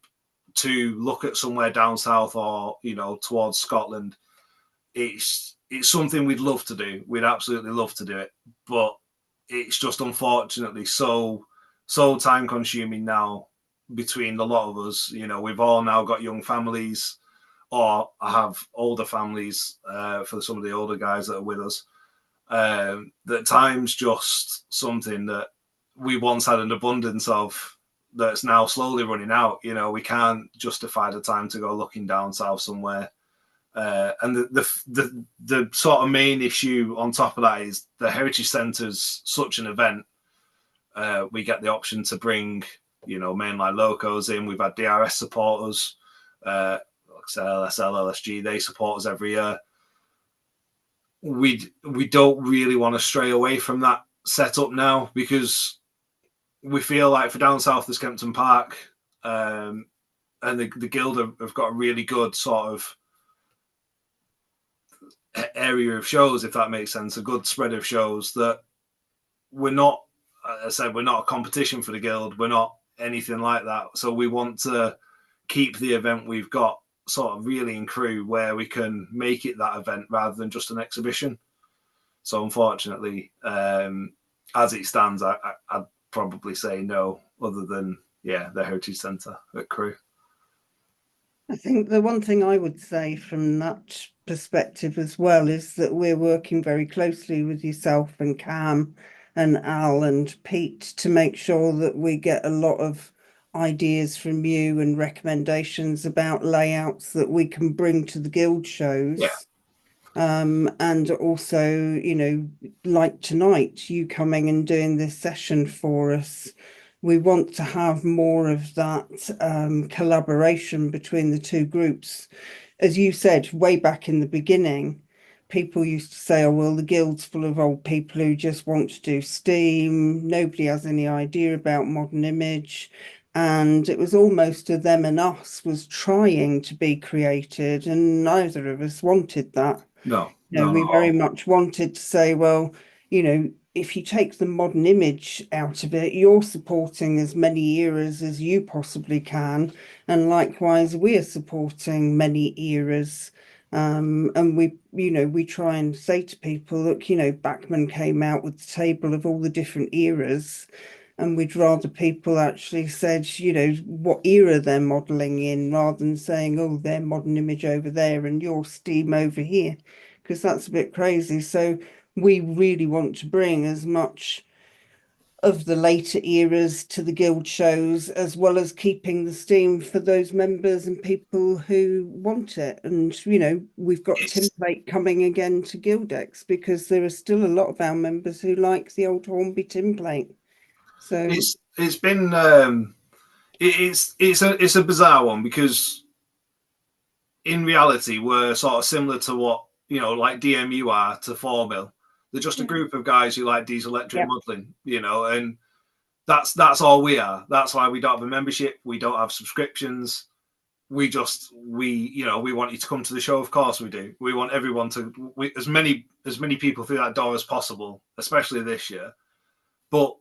to look at somewhere down south or towards Scotland. It's something we'd love to do. We'd absolutely love to do it, but it's just unfortunately so time consuming now between a lot of us. We've all now got young families or have older families for some of the older guys that are with us. That time's just something that we once had an abundance of that's now slowly running out. We can't justify the time to go looking down south somewhere. And the sort of main issue on top of that is the Heritage Centre's such an event. We get the option to bring, mainline locos in. We've had DRS supporters, like LSL, LSG, they support us every year. We don't really want to stray away from that setup now because we feel like for down south there's Kempton Park, and the Guild have got a really good sort of area of shows, if that makes sense, a good spread of shows that we're not, as I said, we're not a competition for the Guild. We're not anything like that. So we want to keep the event we've got sort of really in Crewe where we can make it that event rather than just an exhibition. So unfortunately, as it stands, I'd probably say no, other than, the Heritage Centre at Crewe. I think the one thing I would say from that perspective as well is that we're working very closely with yourself and Cam and Al and Pete to make sure that we get a lot of ideas from you and recommendations about layouts that we can bring to the Guild shows. Yeah. And also, like tonight, you coming and doing this session for us. We want to have more of that collaboration between the two groups. As you said, way back in the beginning, people used to say, oh, well, the Guild's full of old people who just want to do Steam. Nobody has any idea about modern image. And it was almost a them and us was trying to be created, and neither of us wanted that. No, we very much wanted to say, well, if you take the modern image out of it, you're supporting as many eras as you possibly can. And likewise, we are supporting many eras. And we try and say to people, look, Bachman came out with the table of all the different eras. And we'd rather people actually said, what era they're modelling in rather than saying, oh, they're modern image over there and your Steam over here, because that's a bit crazy. So we really want to bring as much of the later eras to the Guild shows, as well as keeping the Steam for those members and people who want it. And, we've got Timplate coming again to Guildex because there are still a lot of our members who like the old Hornby Timplate. So it's been it's a bizarre one because in reality we're sort of similar to what like DMU are to 4Mill. They're just a group of guys who like diesel electric modelling, and that's all we are. That's why we don't have a membership, we don't have subscriptions. We want you to come to the show. Of course we do. We want everyone as many people through that door as possible, especially this year. But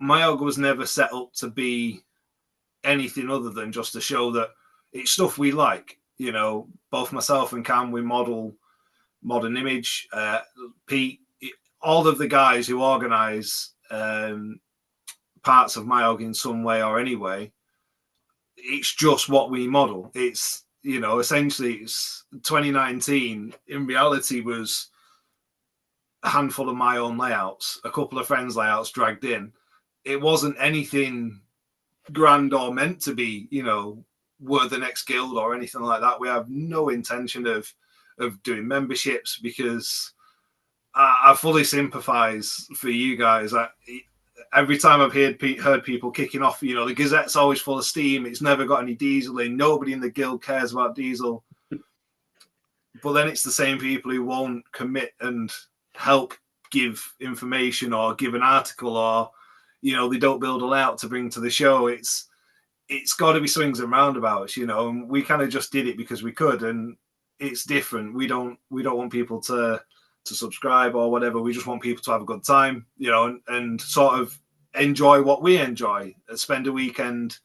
Mayog was never set up to be anything other than just to show that it's stuff we like. You know, both myself and Cam, we model Modern Image. Pete, all of the guys who organise parts of Mayog in some way or any way, it's just what we model. It's, you know, essentially it's 2019 in reality was a handful of my own layouts, a couple of friends' layouts dragged in. It wasn't anything grand or meant to be, you know, we're the next guild or anything like that. We have no intention of doing memberships, because I fully sympathise for you guys. Every time I've heard people kicking off, you know, the Gazette's always full of steam. It's never got any diesel in. Nobody in the guild cares about diesel. But then it's the same people who won't commit and help give information or give an article, or, you know, they don't build a layout to bring to the show. It's got to be swings and roundabouts, you know. And we kind of just did it because we could, and it's different. We don't want people to subscribe or whatever. We just want people to have a good time, you know, and sort of enjoy what we enjoy. Spend a weekend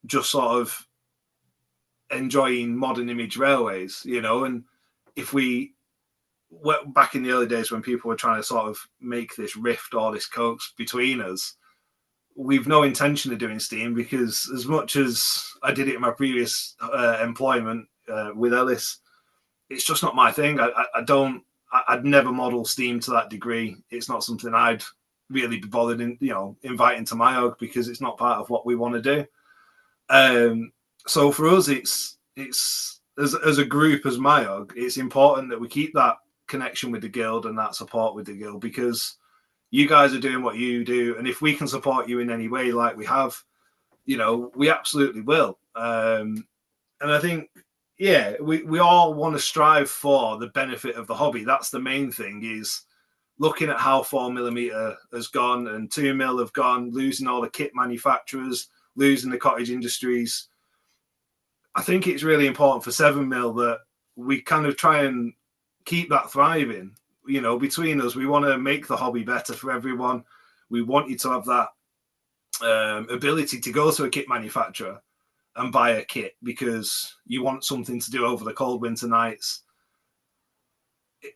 just sort of enjoying Modern Image Railways, you know. And if we back in the early days when people were trying to sort of make this rift or this coax between us, we've no intention of doing Steam, because as much as I did it in my previous employment with Ellis, it's just not my thing. I'd never model Steam to that degree. It's not something I'd really be bothered in, you know, inviting to Mayog, because it's not part of what we want to do. So for us, it's as a group, as Mayog, it's important that we keep that connection with the guild and that support with the guild, because you guys are doing what you do, and if we can support you in any way like we have, you know, we absolutely will. And I think, yeah, we all want to strive for the benefit of the hobby. That's the main thing, is looking at how 4mm has gone and 2mm have gone, losing all the kit manufacturers, losing the cottage industries. I think it's really important for 7mm that we kind of try and keep that thriving. You know, between us, we want to make the hobby better for everyone. We want you to have that ability to go to a kit manufacturer and buy a kit because you want something to do over the cold winter nights.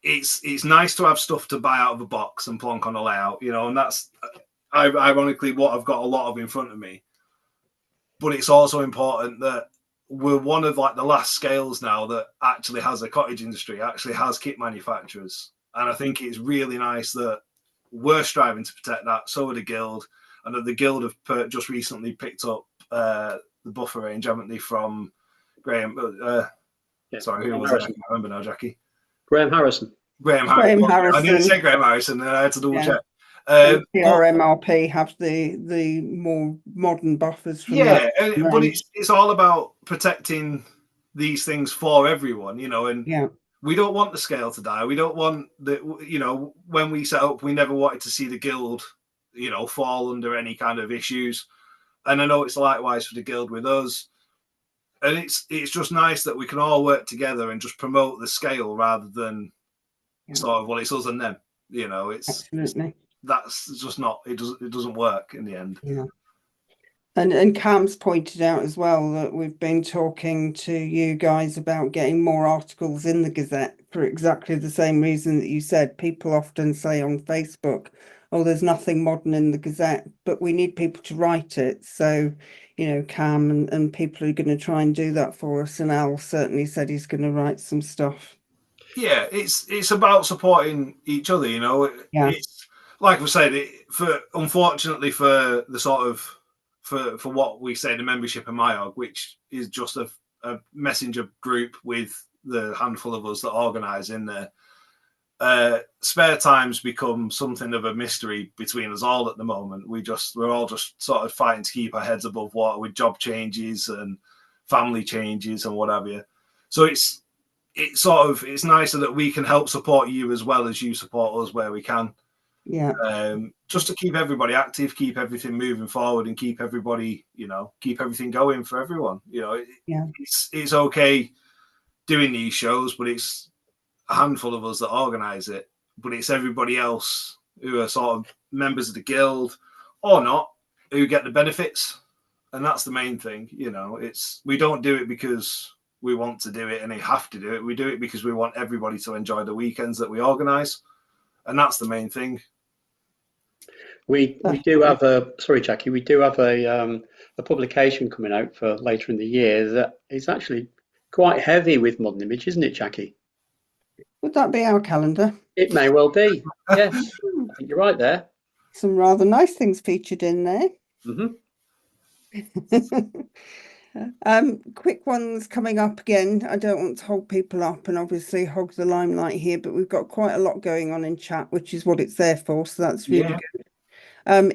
It's nice to have stuff to buy out of a box and plonk on a layout, you know, and that's ironically what I've got a lot of in front of me. But it's also important that we're one of like the last scales now that actually has a cottage industry, actually has kit manufacturers. And I think it's really nice that we're striving to protect that. So are the guild, and that the guild have just recently picked up the buffer range, haven't they, from Graham? Sorry, who was it? I can't remember now, Jackie. Graham Harrison. Graham Harrison. I didn't say Graham Harrison, and I had to double check. RMRP have the more modern buffers from but it's all about protecting these things for everyone, you know, and we don't want the scale to die. We don't want you know, when we set up, we never wanted to see the guild, you know, fall under any kind of issues. And I know it's likewise for the guild with us. And it's just nice that we can all work together and just promote the scale rather than sort of, well, it's us and them, you know. That's just not, it doesn't work in the end. Yeah. And Cam's pointed out as well that we've been talking to you guys about getting more articles in the Gazette for exactly the same reason that you said. People often say on Facebook, oh, there's nothing modern in the Gazette, but we need people to write it. So, you know, Cam and people are going to try and do that for us. And Al certainly said he's going to write some stuff. Yeah, it's about supporting each other, you know. It's like we said, unfortunately for the sort of for what we say, the membership of Mayog, which is just a messenger group with the handful of us that organise in there. Spare times become something of a mystery between us all at the moment. We're all just sort of fighting to keep our heads above water with job changes and family changes and what have you. So it's nicer that we can help support you as well as you support us where we can. Yeah. Just to keep everybody active, keep everything moving forward, and keep everybody, you know, keep everything going for everyone. You know, it's okay doing these shows, but it's a handful of us that organise it. But it's everybody else who are sort of members of the guild or not who get the benefits. And that's the main thing, you know. We don't do it because we want to do it and they have to do it. We do it because we want everybody to enjoy the weekends that we organise, and that's the main thing. We do have sorry, Jackie, we do have a publication coming out for later in the year that is actually quite heavy with modern image, isn't it, Jackie? Would that be our calendar? It may well be. Yes, I think you're right there. Some rather nice things featured in there. Mm-hmm. Quick ones coming up again. I don't want to hold people up and obviously hog the limelight here, but we've got quite a lot going on in chat, which is what it's there for. So that's really good.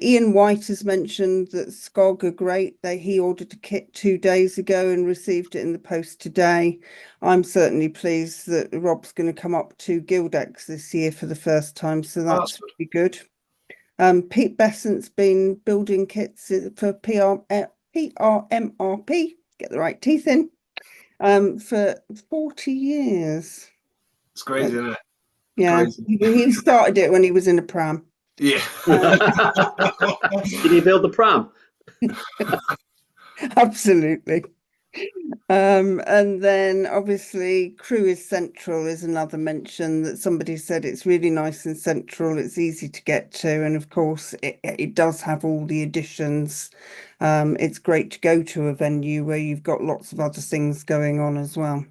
Ian White has mentioned that SCOG are great. He ordered a kit 2 days ago and received it in the post today. I'm certainly pleased that Rob's going to come up to Guildex this year for the first time, so that's really good. Pete Besant's been building kits for PRMRP, get the right teeth in, for 40 years. It's crazy, isn't it? Yeah, he started it when he was in a pram. Yeah. Did he build the pram? Absolutely. And then obviously Crewe is central is another mention that somebody said it's really nice and central. It's easy to get to, and of course it does have all the additions. It's great to go to a venue where you've got lots of other things going on as well.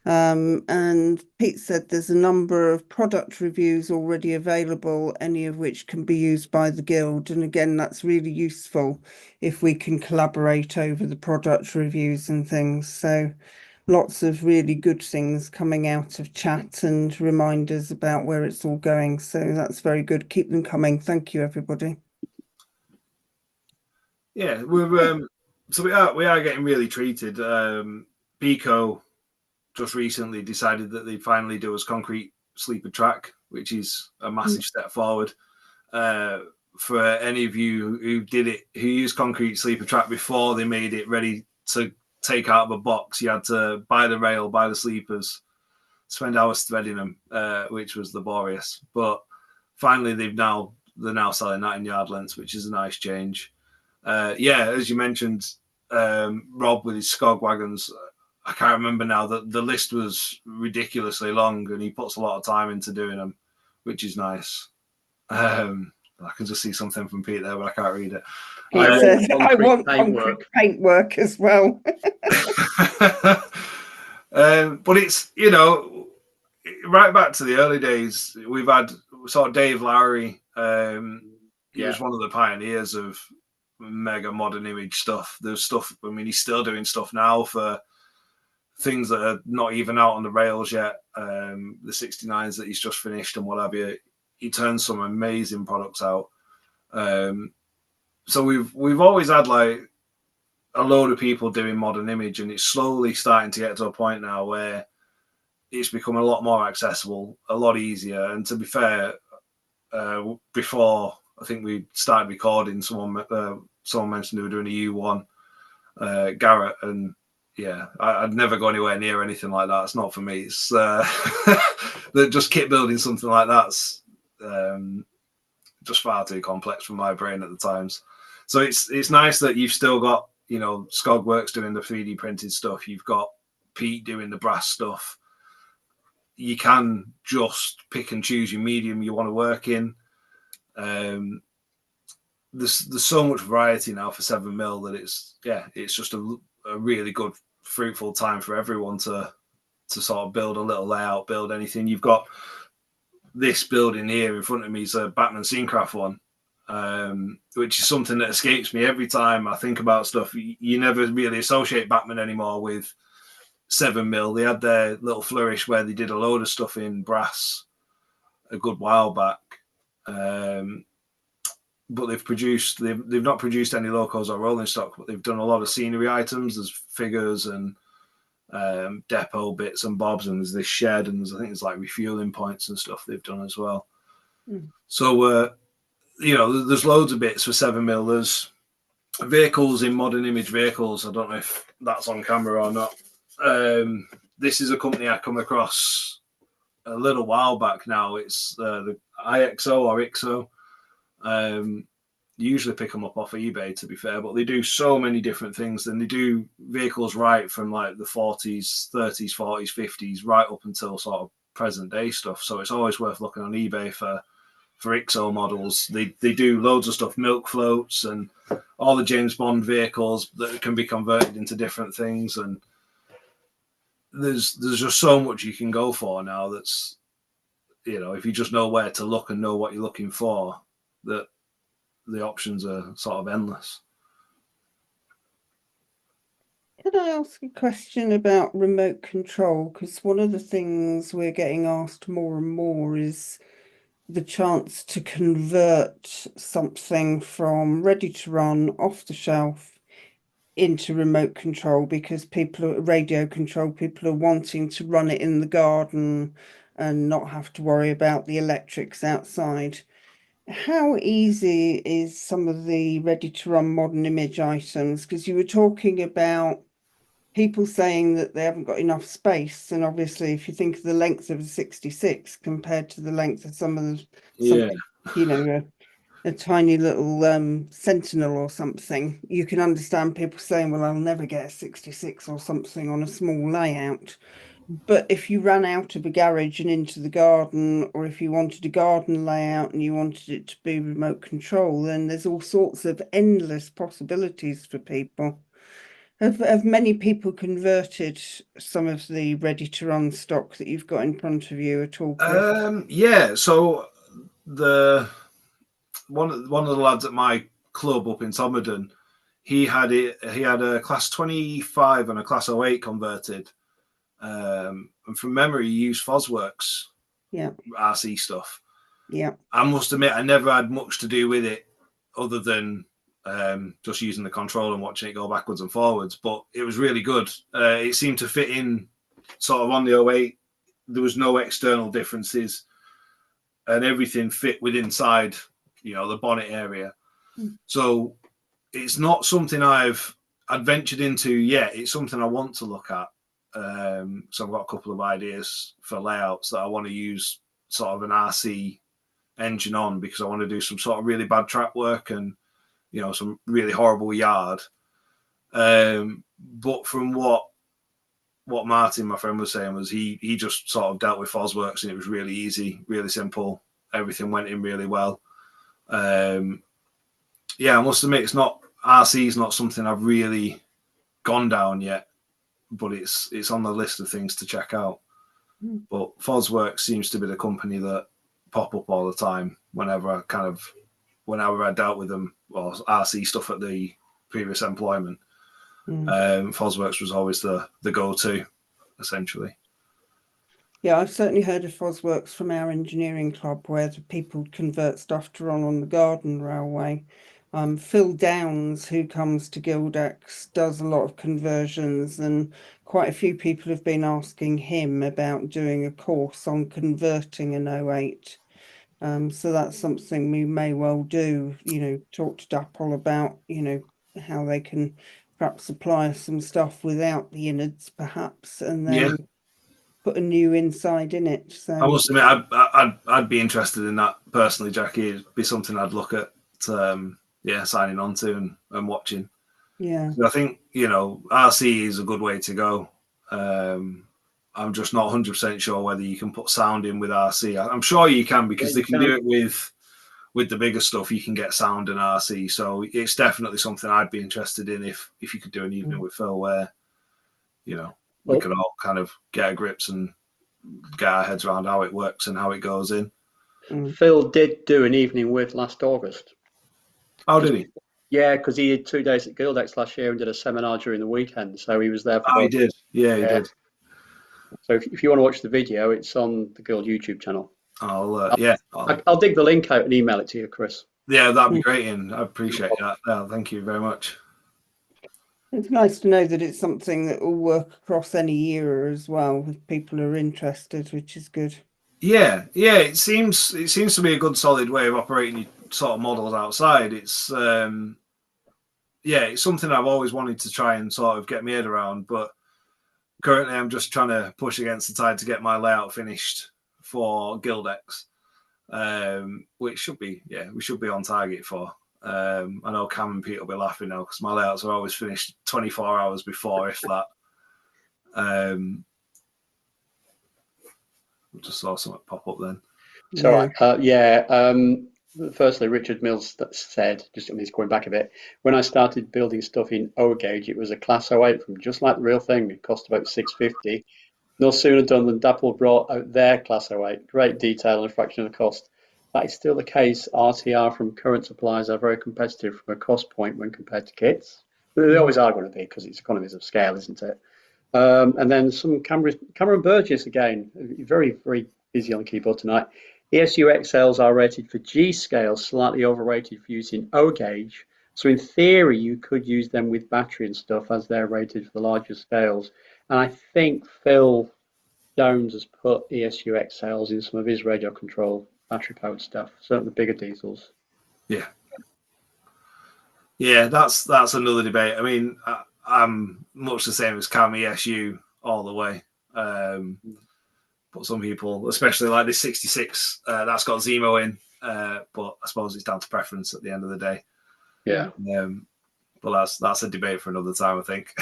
And Pete said there's a number of product reviews already available, any of which can be used by the Guild. And again, that's really useful if we can collaborate over the product reviews and things. So lots of really good things coming out of chat and reminders about where it's all going. So that's very good. Keep them coming. Thank you, everybody. Yeah, we're so we are getting really treated. Pico just recently decided that they'd finally do us concrete sleeper track, which is a massive step forward. For any of you who used concrete sleeper track before they made it ready to take out of a box, you had to buy the rail, buy the sleepers, spend hours threading them, which was laborious. But finally, they're now selling that in yard lengths, which is a nice change. As you mentioned, Rob with his SCOG wagons, I can't remember now, that the list was ridiculously long and he puts a lot of time into doing them, which is nice. I can just see something from Pete there, but I can't read it. I want concrete paintwork as well. But it's, you know, right back to the early days, we've had sort of Dave Lowry. He was one of the pioneers of mega modern image stuff. There's stuff, I mean, he's still doing stuff now for things that are not even out on the rails yet. The 69s that he's just finished and what have you. He turns some amazing products out. So we've always had like a load of people doing modern image, and it's slowly starting to get to a point now where it's become a lot more accessible, a lot easier. And to be fair, before I think we started recording, someone mentioned they were doing a U1, Garrett, and yeah, I'd never go anywhere near anything like that. It's not for me. It's just kit building something like that's just far too complex for my brain at the times. So it's nice that you've still got, you know, SCOG Works doing the 3D printed stuff. You've got Pete doing the brass stuff. You can just pick and choose your medium you want to work in. There's so much variety now for 7mm that it's just a really good, fruitful time for everyone to sort of build a little layout, build anything. You've got this building here in front of me is a Batman Scenecraft one, which is something that escapes me every time I think about stuff. You never really associate Batman anymore with 7mm. They had their little flourish where they did a load of stuff in brass a good while back. But they've not produced any locos or rolling stock, but they've done a lot of scenery items. There's figures and depot bits and bobs, and there's this shed, and I think there's like refueling points and stuff they've done as well. So you know, there's loads of bits for 7mm. There's vehicles in modern image vehicles. I don't know if that's on camera or not. This is a company I come across a little while back now. It's the IXO or IXO. You usually pick them up off of eBay, to be fair, but they do so many different things. And they do vehicles right from like the 40s, 30s, 40s, 50s, right up until sort of present day stuff. So it's always worth looking on eBay for IXO models. They do loads of stuff, milk floats and all the James Bond vehicles that can be converted into different things. And there's just so much you can go for now. That's, you know, if you just know where to look and know what you're looking for, that the options are sort of endless. Can I ask a question about remote control? Because one of the things we're getting asked more and more is the chance to convert something from ready to run off the shelf into remote control, because people are radio control, people are wanting to run it in the garden and not have to worry about the electrics outside. How easy is some of the ready to run modern image items? Because you were talking about people saying that they haven't got enough space, and obviously if you think of the length of a 66 compared to the length of some, you know, a tiny little Sentinel or something, you can understand people saying, well, I'll never get a 66 or something on a small layout. But if you ran out of a garage and into the garden, or if you wanted a garden layout and you wanted it to be remote control, then there's all sorts of endless possibilities for people. Have many people converted some of the ready to run stock that you've got in front of you at all, Chris? Yeah. So one of the lads at my club up in Somerden, he had a class 25 and a class 08 converted. And from memory, he used Fosworks, RC stuff. Yeah. I must admit, I never had much to do with it other than just using the control and watching it go backwards and forwards. But it was really good. It seemed to fit in sort of on the 08. There was no external differences, and everything fit with inside, you know, the bonnet area. So it's not something I've ventured into yet. It's something I want to look at. So I've got a couple of ideas for layouts that I want to use sort of an RC engine on, because I want to do some sort of really bad track work and, you know, some really horrible yard. But from what Martin, my friend, was saying, was he just sort of dealt with Fosworks and it was really easy, really simple. Everything went in really well. I must admit, RC is not something I've really gone down yet, but it's on the list of things to check out. But Fosworks seems to be the company that pop up all the time whenever I dealt with them, or RC stuff at the previous employment. Fosworks was always the go-to, essentially. Yeah, I've certainly heard of Fosworks from our engineering club, where the people convert stuff to run on the garden railway. Phil Downs, who comes to Gildex, does a lot of conversions, and quite a few people have been asking him about doing a course on converting an 08. So that's something we may well do, you know, talk to Dapol about, you know, how they can perhaps supply us some stuff without the innards, perhaps, and then put a new inside in it. So I must admit, I'd be interested in that personally, Jackie. It'd be something I'd look at, signing on to and watching. Yeah, so I think, you know, RC is a good way to go. I'm just not 100% sure whether you can put sound in with RC. I'm sure you can, because they can do it with the bigger stuff. You can get sound in RC, so it's definitely something I'd be interested in if you could do an evening with Phil where, you know, we could all kind of get our grips and get our heads around how it works and how it goes in. Phil did do an evening with last August. Oh, did he? Yeah, because he did 2 days at Gildex last year and did a seminar during the weekend. So he was there for he did. Yeah, he did. So if you want to watch the video, it's on the Guild YouTube channel. I'll dig the link out and email it to you, Chris. Yeah, that'd be great, Ian. I appreciate that. Thank you very much. It's nice to know that it's something that will work across any era as well, if people are interested, which is good. Yeah. It seems to be a good, solid way of operating your sort of models outside. It's it's something I've always wanted to try and sort of get my head around, but currently I'm just trying to push against the tide to get my layout finished for Gildex, which we should be on target for. I know Cam and Pete will be laughing now because my layouts are always finished 24 hours before, if that. I just saw something pop up then. So, firstly, Richard Mills said, just he's going back a bit, when I started building stuff in O gauge, it was a Class 08 from just like the real thing. It cost about $650. No sooner done than Dapple brought out their Class 08. Great detail and a fraction of the cost. That is still the case. RTR from current suppliers are very competitive from a cost point when compared to kits. They always are going to be because it's economies of scale, isn't it? And then some Cameron Burgess again, very, very busy on the keyboard tonight. ESU XLs are rated for G scale, slightly overrated for use in O gauge. So in theory, you could use them with battery and stuff as they're rated for the larger scales. And I think Phil Jones has put ESU XLs in some of his radio control battery powered stuff, certainly the bigger diesels. Yeah. Yeah, that's another debate. I mean, I'm much the same as Cam, ESU all the way. But some people, especially like this 66, that's got Zemo in. But I suppose it's down to preference at the end of the day. Yeah. But that's a debate for another time, I think,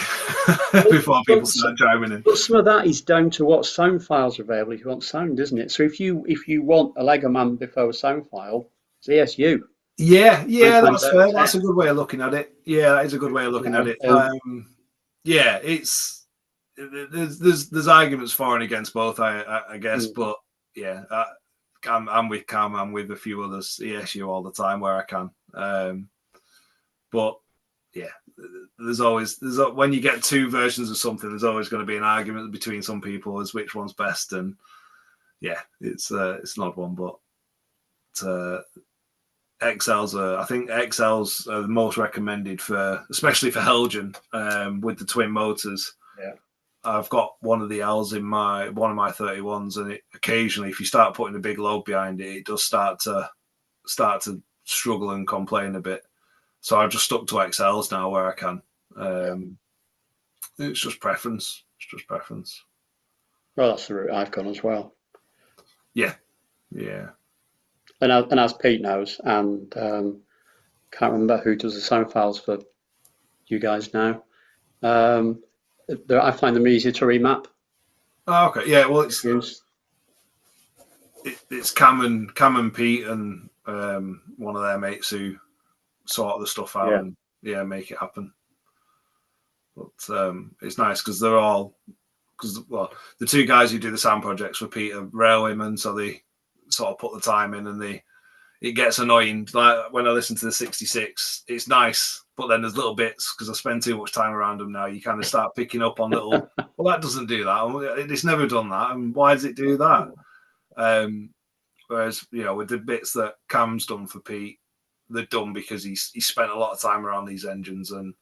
before people start chiming in. But some of that is down to what sound files are available if you want sound, isn't it? So if you want a Lego Man before a sound file, it's ESU. Yeah, that's fair. That's a good way of looking at it. Yeah, that is a good way of looking at it. Yeah, it's there's arguments for and against both, I guess. But yeah, I'm with Cam. I'm with a few others. ESU all the time where I can. But yeah, there's when you get two versions of something, there's always going to be an argument between some people as which one's best. And yeah, it's an odd one, but XLs I think XLs are the most recommended especially for Helgen, with the twin motors. Yeah. I've got one of the L's in one of my 31s, and occasionally, if you start putting a big load behind it, it does start to struggle and complain a bit. So I've just stuck to XLs now where I can. It's just preference. Well, that's the route I've gone as well. Yeah. And as Pete knows, and can't remember who does the sound files for you guys now. I find them easier to remap. Oh, okay. Yeah. Well, it's Cam and Pete and one of their mates who sort the stuff out and make it happen. But it's nice because the two guys who do the sound projects for Pete are railwaymen, so they sort of put the time in, and it gets annoying. Like when I listen to the 66, it's nice, but then there's little bits because I spend too much time around them now. You kind of start picking up on little. Well, that doesn't do that. It's never done that, and why does it do that? Whereas with the bits that Cam's done for Pete, they're done because he spent a lot of time around these engines, and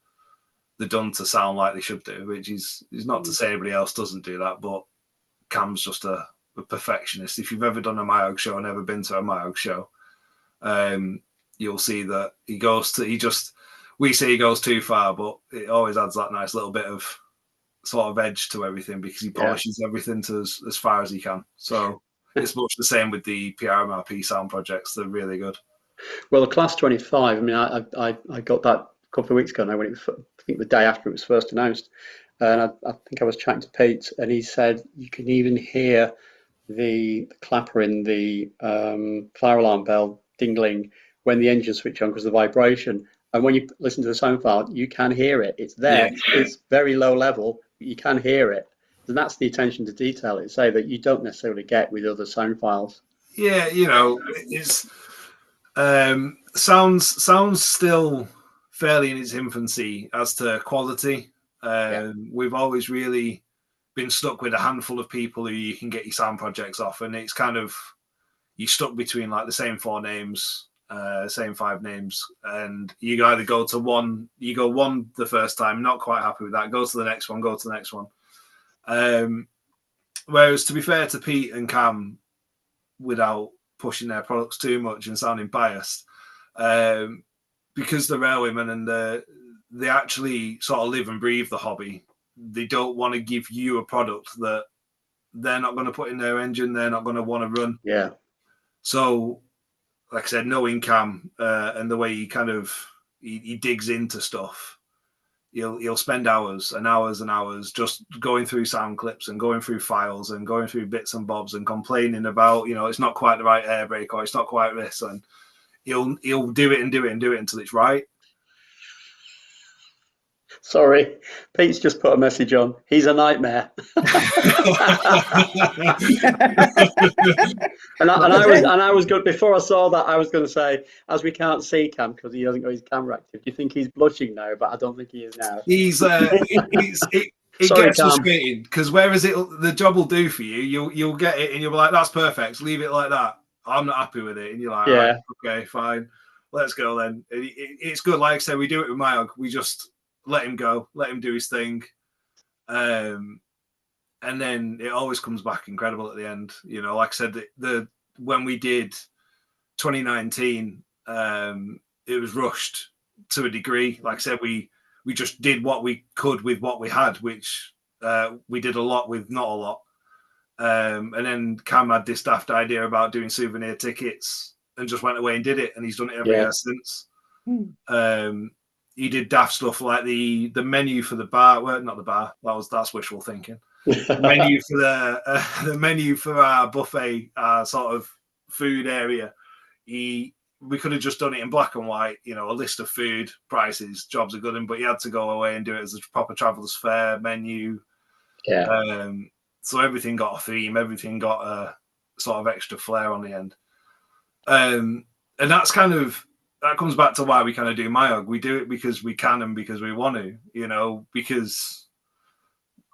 they're done to sound like they should do. Which is not to say everybody else doesn't do that, but Cam's just a perfectionist. If you've ever done a MIOG show and ever been to a MIOG show, you'll see that we say he goes too far, but it always adds that nice little bit of sort of edge to everything because he polishes everything to as far as he can. So it's much the same with the PRMRP sound projects. They're really good. Well, the Class 25, I mean, I got that a couple of weeks ago now, when I think the day after it was first announced. And I think I was chatting to Pete, and he said you can even hear the clapper in the fire alarm bell dingling when the engine switch on because of the vibration. And when you listen to the sound file, you can hear it. It's there. Yeah. It's very low level, but you can hear it. And that's the attention to detail, it's say, that you don't necessarily get with other sound files. Yeah, it's sounds still fairly in its infancy as to quality. We've always really been stuck with a handful of people who you can get your sound projects off, and it's kind of you're stuck between like the same 4 names, same 5 names, and you either go to one the first time, not quite happy with that, go to the next one. Whereas, to be fair to Pete and Cam, without pushing their products too much and sounding biased, because they're railwaymen and they actually sort of live and breathe the hobby, they don't want to give you a product that they're not going to put in their engine, they're not going to want to run. Yeah. So like I said, knowing Cam and the way he kind of he digs into stuff, he'll spend hours and hours and hours just going through sound clips and going through files and going through bits and bobs and complaining about, you know, it's not quite the right air brake or it's not quite this, and he'll do it and do it and do it until it's right. Sorry, Pete's just put a message on. He's a nightmare. And I was good before I saw that. I was going to say, as we can't see Cam because he hasn't got his camera active. Do you think he's blushing now? But I don't think he is now. He's it Sorry, gets Cam. frustrating because whereas the job will do for you, you'll get it and you'll be like, that's perfect. Leave it like that. I'm not happy with it, and you're like, Yeah, right, okay, fine, let's go then. It's good. Like I said, we do it with Mayog. We just let him go, let him do his thing, and then it always comes back incredible at the end. You know, like I said, the when we did 2019, it was rushed to a degree. Like I said, we just did what we could with what we had, which we did a lot with not a lot. And then Cam had this daft idea about doing souvenir tickets and just went away and did it. And he's done it every year since. He did daft stuff like the menu for the bar. Well, not the bar. That's wishful thinking. The menu for the menu for our buffet, sort of food area. We could have just done it in black and white, you know, a list of food prices, jobs are good, but he had to go away and do it as a proper traveller's fair menu. Yeah. So everything got a theme, everything got a sort of extra flair on the end. And that's that comes back to why we kind of do Mayog. We do it because we can and because we want to, you know, because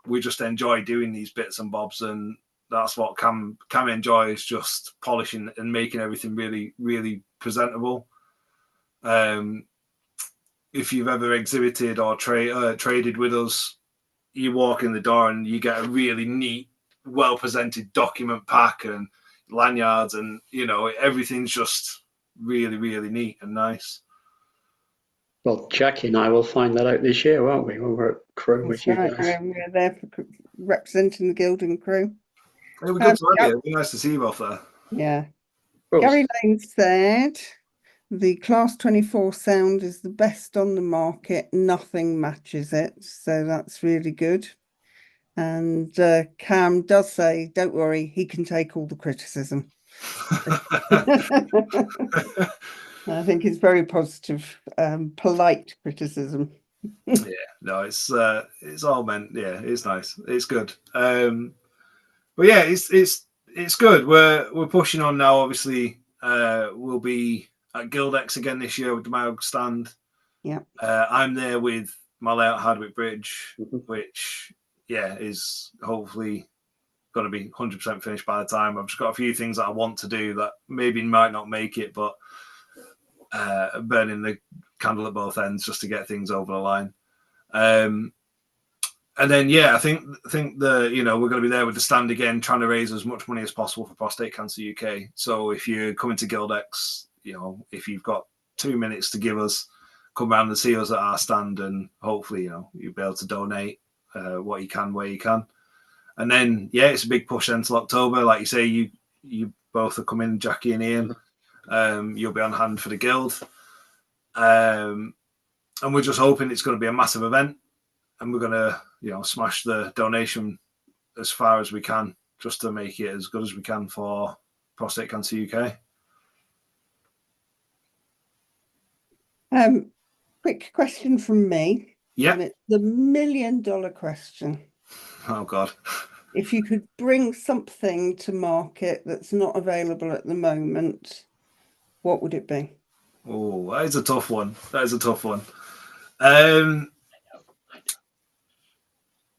we just enjoy doing these bits and bobs, and that's what Cam enjoys, just polishing and making everything really, really presentable. If you've ever exhibited or traded with us, you walk in the door and you get a really neat, well-presented document pack and lanyards, and you know, everything's just really, really neat and nice. Well, Jackie and I will find that out this year, won't we, when we're at Crewe with you guys? We're there for representing the guild and Crewe. It would be good to have you. It'd be nice to see you both there. Yeah. Gary Lane said the Class 24 sound is the best on the market. Nothing matches it. So that's really good. And Cam does say, don't worry, he can take all the criticism. I think it's very positive, polite criticism. Yeah, no, it's all meant. Yeah, it's nice. It's good. But yeah, it's good. We're pushing on now. Obviously, we'll be at Guildex again this year with the Mayog stand. Yeah. I'm there with my layout Hardwick Bridge, which is hopefully going to be 100% finished by the time. I've just got a few things that I want to do that maybe might not make it, but burning the candle at both ends just to get things over the line. And then I think we're going to be there with the stand again, trying to raise as much money as possible for Prostate Cancer UK. So if you're coming to Guildex, you know, if you've got 2 minutes to give us, come round and see us at our stand, and hopefully, you know, you'll be able to donate what you can, where you can. And then it's a big push until October. Like you say, you both are coming, Jackie and Ian. You'll be on hand for the guild. And we're just hoping it's going to be a massive event, and we're going to, you know, smash the donation as far as we can, just to make it as good as we can for Prostate Cancer UK. Quick question from me. Yeah. The $1 million question. Oh God. If you could bring something to market that's not available at the moment, what would it be? Oh, that is a tough one.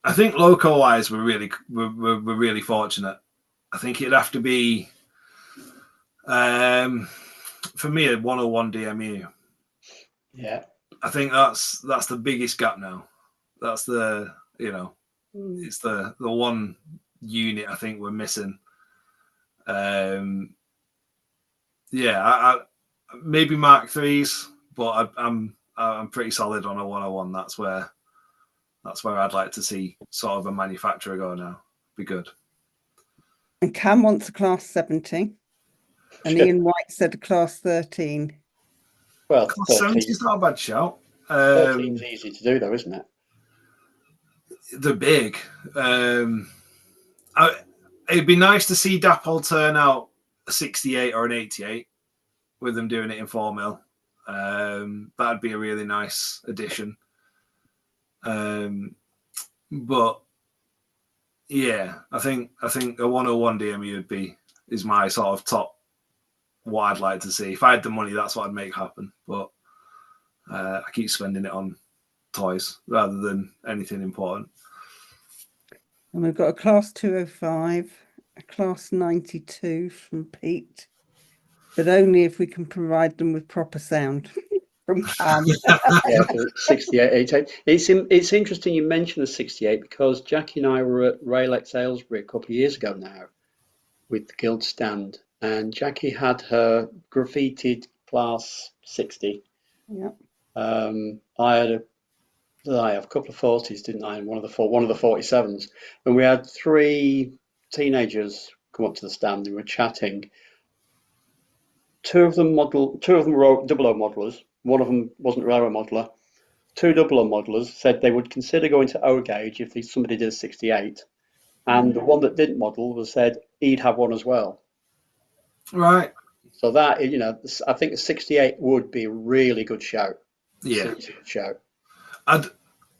I think local-wise, we're really fortunate. I think it'd have to be, for me, a 101 DMU. Yeah, I think that's the biggest gap now. That's the, you know, it's the one unit I think we're missing. Maybe Mark IIIs, but I'm pretty solid on a 101. That's where I'd like to see sort of a manufacturer go now. Be good. And Cam wants a Class 70. And Ian White said class 13. Well, Class 70 13, is not a bad shout. 13 is easy to do, though, isn't it? They're big. It'd be nice to see Dapol turn out a 68 or an 88 with them doing it in 4mm. That'd be a really nice addition. But yeah, I think a 101 DME is my sort of top what I'd like to see. If I had the money, that's what I'd make happen. But I keep spending it on toys rather than anything important. And we've got a class 205, a class 92 from Pete, but only if we can provide them with proper sound from Cam. Yeah, for 68, 88. It's interesting you mentioned the 68 because Jackie and I were at Rail-X Aylesbury a couple of years ago now with the Guild stand, and Jackie had her graffitied class 60. Yeah. I have a couple of 40s, didn't I? And one of the 47s, and we had 3 teenagers come up to the stand and we were chatting. Two of them were 00 modelers. One of them wasn't a railway modeler. 2 00 modelers said they would consider going to O gauge if somebody did a 68, and the one that didn't model said he'd have one as well. Right. So that, you know, I think a 68 would be a really good shout. Yeah. Seriously good shout.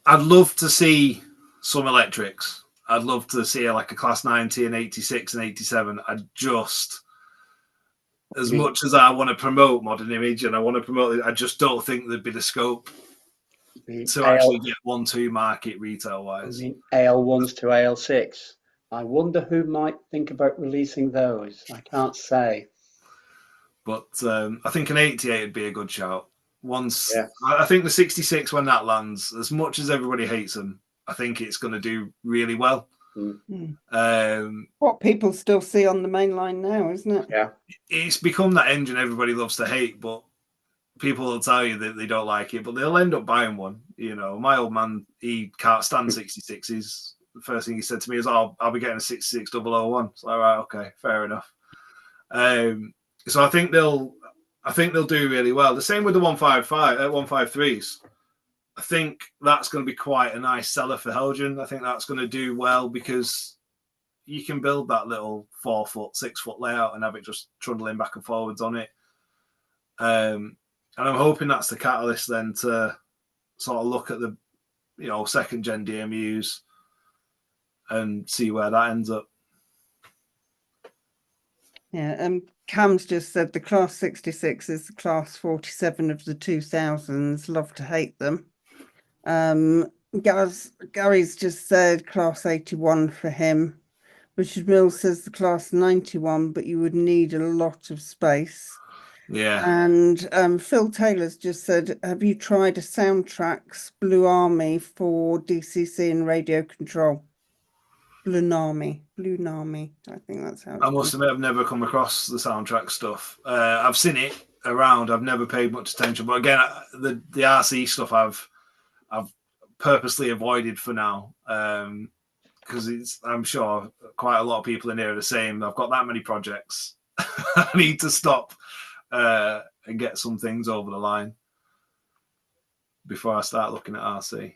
I'd love to see some electrics. I'd love to see like a class 90 and 86 and 87. As much as I want to promote modern image and I want to promote it, I just don't think there'd be the scope to actually get 1-2 market retail wise. I mean, AL1s to AL6. I wonder who might think about releasing those. I can't say. But I think an 88 would be a good shout. Yeah. I think the 66, when that lands, as much as everybody hates them, I think it's going to do really well. What people still see on the main line now, isn't it? Yeah. It's become that engine everybody loves to hate, but people will tell you that they don't like it, but they'll end up buying one. You know, my old man, he can't stand 66s. The first thing he said to me is, "I'll be getting a 66001." So, all right, okay, fair enough. So I think they'll do really well. The same with the 153s. I think that's going to be quite a nice seller for Helgen. I think that's going to do well because you can build that little 4-foot, 6-foot layout and have it just trundling back and forwards on it. And I'm hoping that's the catalyst then to sort of look at the, second gen DMUs and see where that ends up. Yeah, Cam's just said the class 66 is the class 47 of the 2000s. Love to hate them. Gary's just said class 81 for him. Richard Mills says the class 91, but you would need a lot of space. Yeah. And Phil Taylor's just said, have you tried a Soundtracks Blue Army for DCC and radio control? Blue Army. I think that's how. I must admit, I've never come across the soundtrack stuff. I've seen it around. I've never paid much attention. But again, the RC stuff I've purposely avoided for now because I'm sure quite a lot of people in here are the same. I've got that many projects. I need to stop and get some things over the line before I start looking at RC.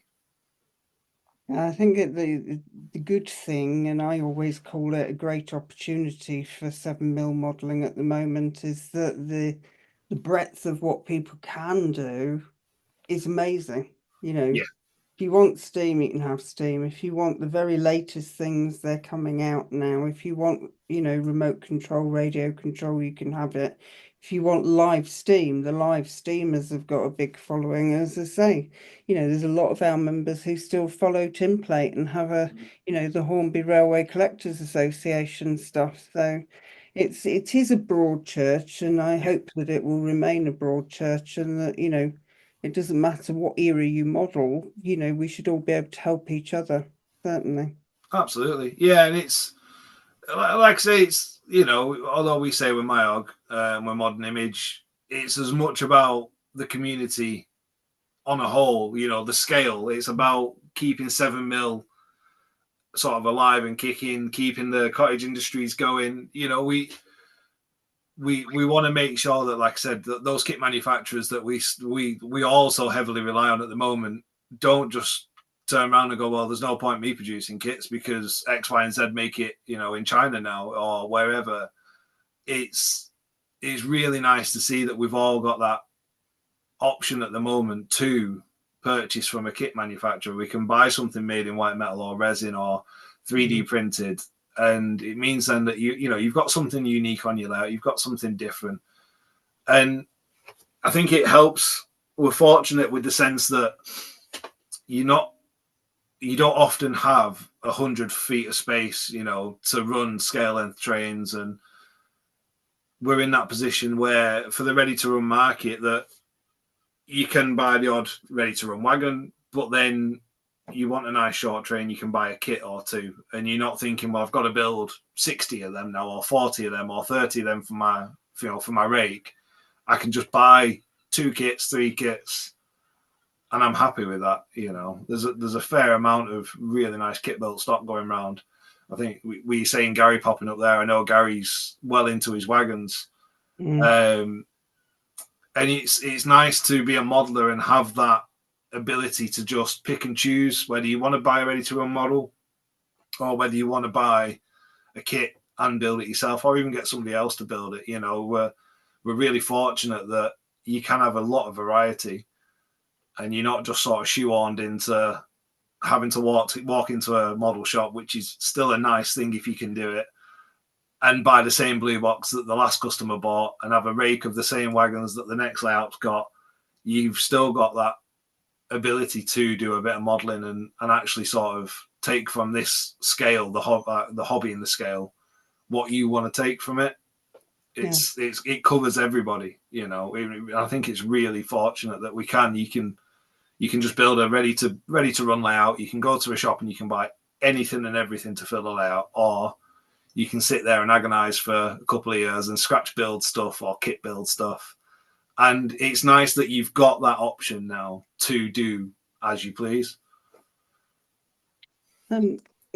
I think the good thing, and I always call it a great opportunity for 7mm modelling at the moment, is that the breadth of what people can do is amazing. Yeah. If you want Steam, you can have Steam. If you want the very latest things, they're coming out now. If you want, remote control, radio control, you can have it. If you want live Steam, the live Steamers have got a big following. As I say, there's a lot of our members who still follow Tinplate and have the Hornby Railway Collectors Association stuff. So it is a broad church, and I hope that it will remain a broad church, and that, it doesn't matter what era you model, we should all be able to help each other, certainly. Absolutely. Yeah, and it's, like I say, it's, although we say we're MIOG, we're Modern Image, it's as much about the community on a whole, the scale. It's about keeping 7mm sort of alive and kicking, keeping the cottage industries going. we want to make sure that, like I said, that those kit manufacturers that we also heavily rely on at the moment don't just turn around and go, well, there's no point me producing kits because X, Y, and Z make it, in China now or wherever. It's really nice to see that we've all got that option at the moment to purchase from a kit manufacturer. We can buy something made in white metal or resin or 3D printed, and it means then that you've got something unique on your layout, you've got something different, and I think it helps. We're fortunate with the sense that you don't often have 100 feet of space, to run scale length trains, and we're in that position where for the ready to run market that you can buy the odd ready to run wagon, but then you want a nice short train, you can buy a kit or two, and you're not thinking, well, I've got to build 60 of them now, or 40 of them, or 30 of them for my rake. I can just buy 2 kits, 3 kits, and I'm happy with that. There's a fair amount of really nice kit built stock going around. I think we saying Gary popping up there. I know Gary's well into his wagons. And it's nice to be a modeler and have that ability to just pick and choose whether you want to buy a ready-to-run model or whether you want to buy a kit and build it yourself, or even get somebody else to build it. We're really fortunate that you can have a lot of variety, and you're not just sort of shoehorned into having to walk into a model shop, which is still a nice thing if you can do it, and buy the same blue box that the last customer bought and have a rake of the same wagons that the next layout's got. You've still got that ability to do a bit of modeling and actually sort of take from this scale, the hobby and the scale, what you want to take from it. It covers everybody. I think it's really fortunate that you can just build a ready to run layout. You can go to a shop and you can buy anything and everything to fill the layout, or you can sit there and agonize for a couple of years and scratch build stuff or kit build stuff. And it's nice that you've got that option now to do as you please.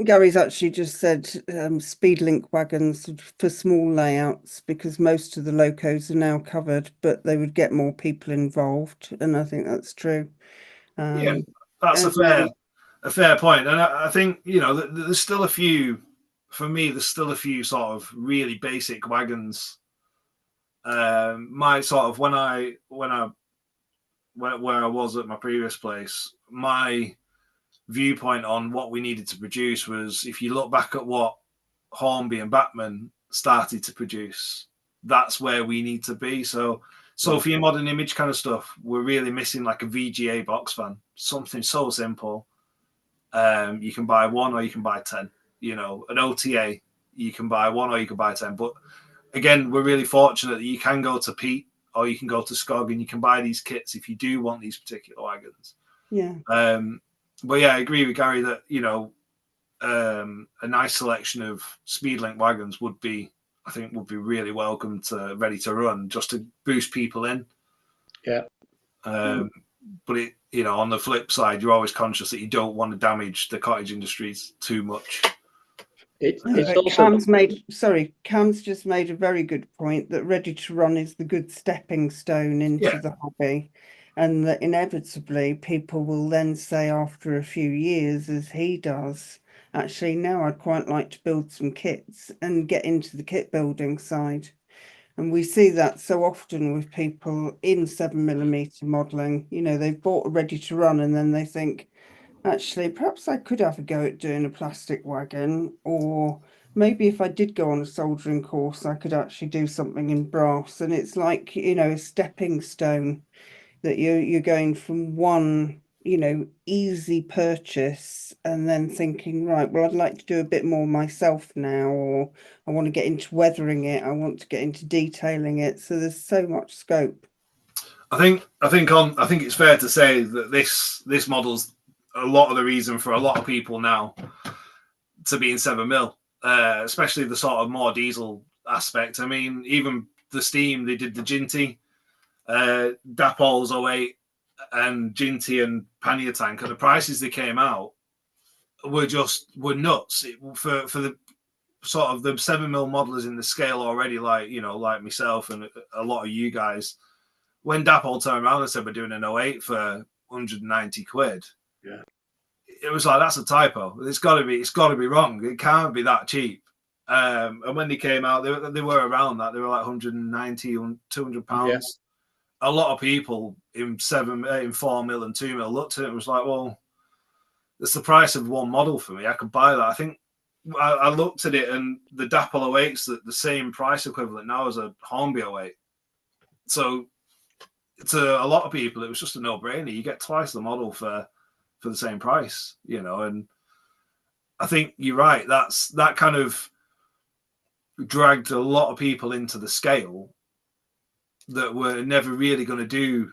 Gary's actually just said Speedlink wagons for small layouts, because most of the locos are now covered, but they would get more people involved, and I think that's true. That's a fair point. And I think, there's still a few, for me, there's still a few sort of really basic wagons. My sort of where I was at my previous place, my viewpoint on what we needed to produce was, if you look back at what Hornby and Batman started to produce, that's where we need to be. So for your modern image kind of stuff, we're really missing like a VGA box fan, something so simple. You can buy 1 or you can buy 10. An OTA, you can buy 1 or you can buy 10. But again, we're really fortunate that you can go to Pete or you can go to Skog and you can buy these kits if you do want these particular wagons. Yeah. But yeah, I agree with Gary that, a nice selection of Speedlink wagons would be really welcome to ready to run, just to boost people in. Yeah. But on the flip side, you're always conscious that you don't want to damage the cottage industries too much. Cam's just made a very good point that ready to run is the good stepping stone into the hobby, and that inevitably people will then say after a few years, as he does, actually now I'd quite like to build some kits and get into the kit building side. And we see that so often with people in 7mm modelling. They've bought a ready to run and then they think, actually, perhaps I could have a go at doing a plastic wagon, or maybe if I did go on a soldering course, I could actually do something in brass. And it's like, a stepping stone, that you're going from one, easy purchase and then thinking, right, well, I'd like to do a bit more myself now, or I want to get into weathering it, I want to get into detailing it. So there's so much scope. I think it's fair to say that this model's a lot of the reason for a lot of people now to be in 7mm, especially the sort of more diesel aspect. I mean, even the Steam, they did the Ginty, Dapol's 08 and Ginty and Pannier Tank, and the prices they came out were nuts. For the sort of the 7mm modelers in the scale already, like, you know, like myself and a lot of you guys, when Dapol turned around and said we're doing an 08 for 190 quid, yeah, it was like, that's a typo. It's got to be wrong. It can't be that cheap. And when they came out, they were around that. They were like 190 and 200 pounds. yeah. A lot of people in 4mm and 2mm looked at it and was like, well, that's the price of one model for me. I could buy that. I think I looked at it, and the Dapol 08's the same price equivalent now as a Hornby 08. So to a lot of people, it was just a no-brainer. You get twice the model for the same price, you know. And I think you're right. That kind of dragged a lot of people into the scale that were never really going to do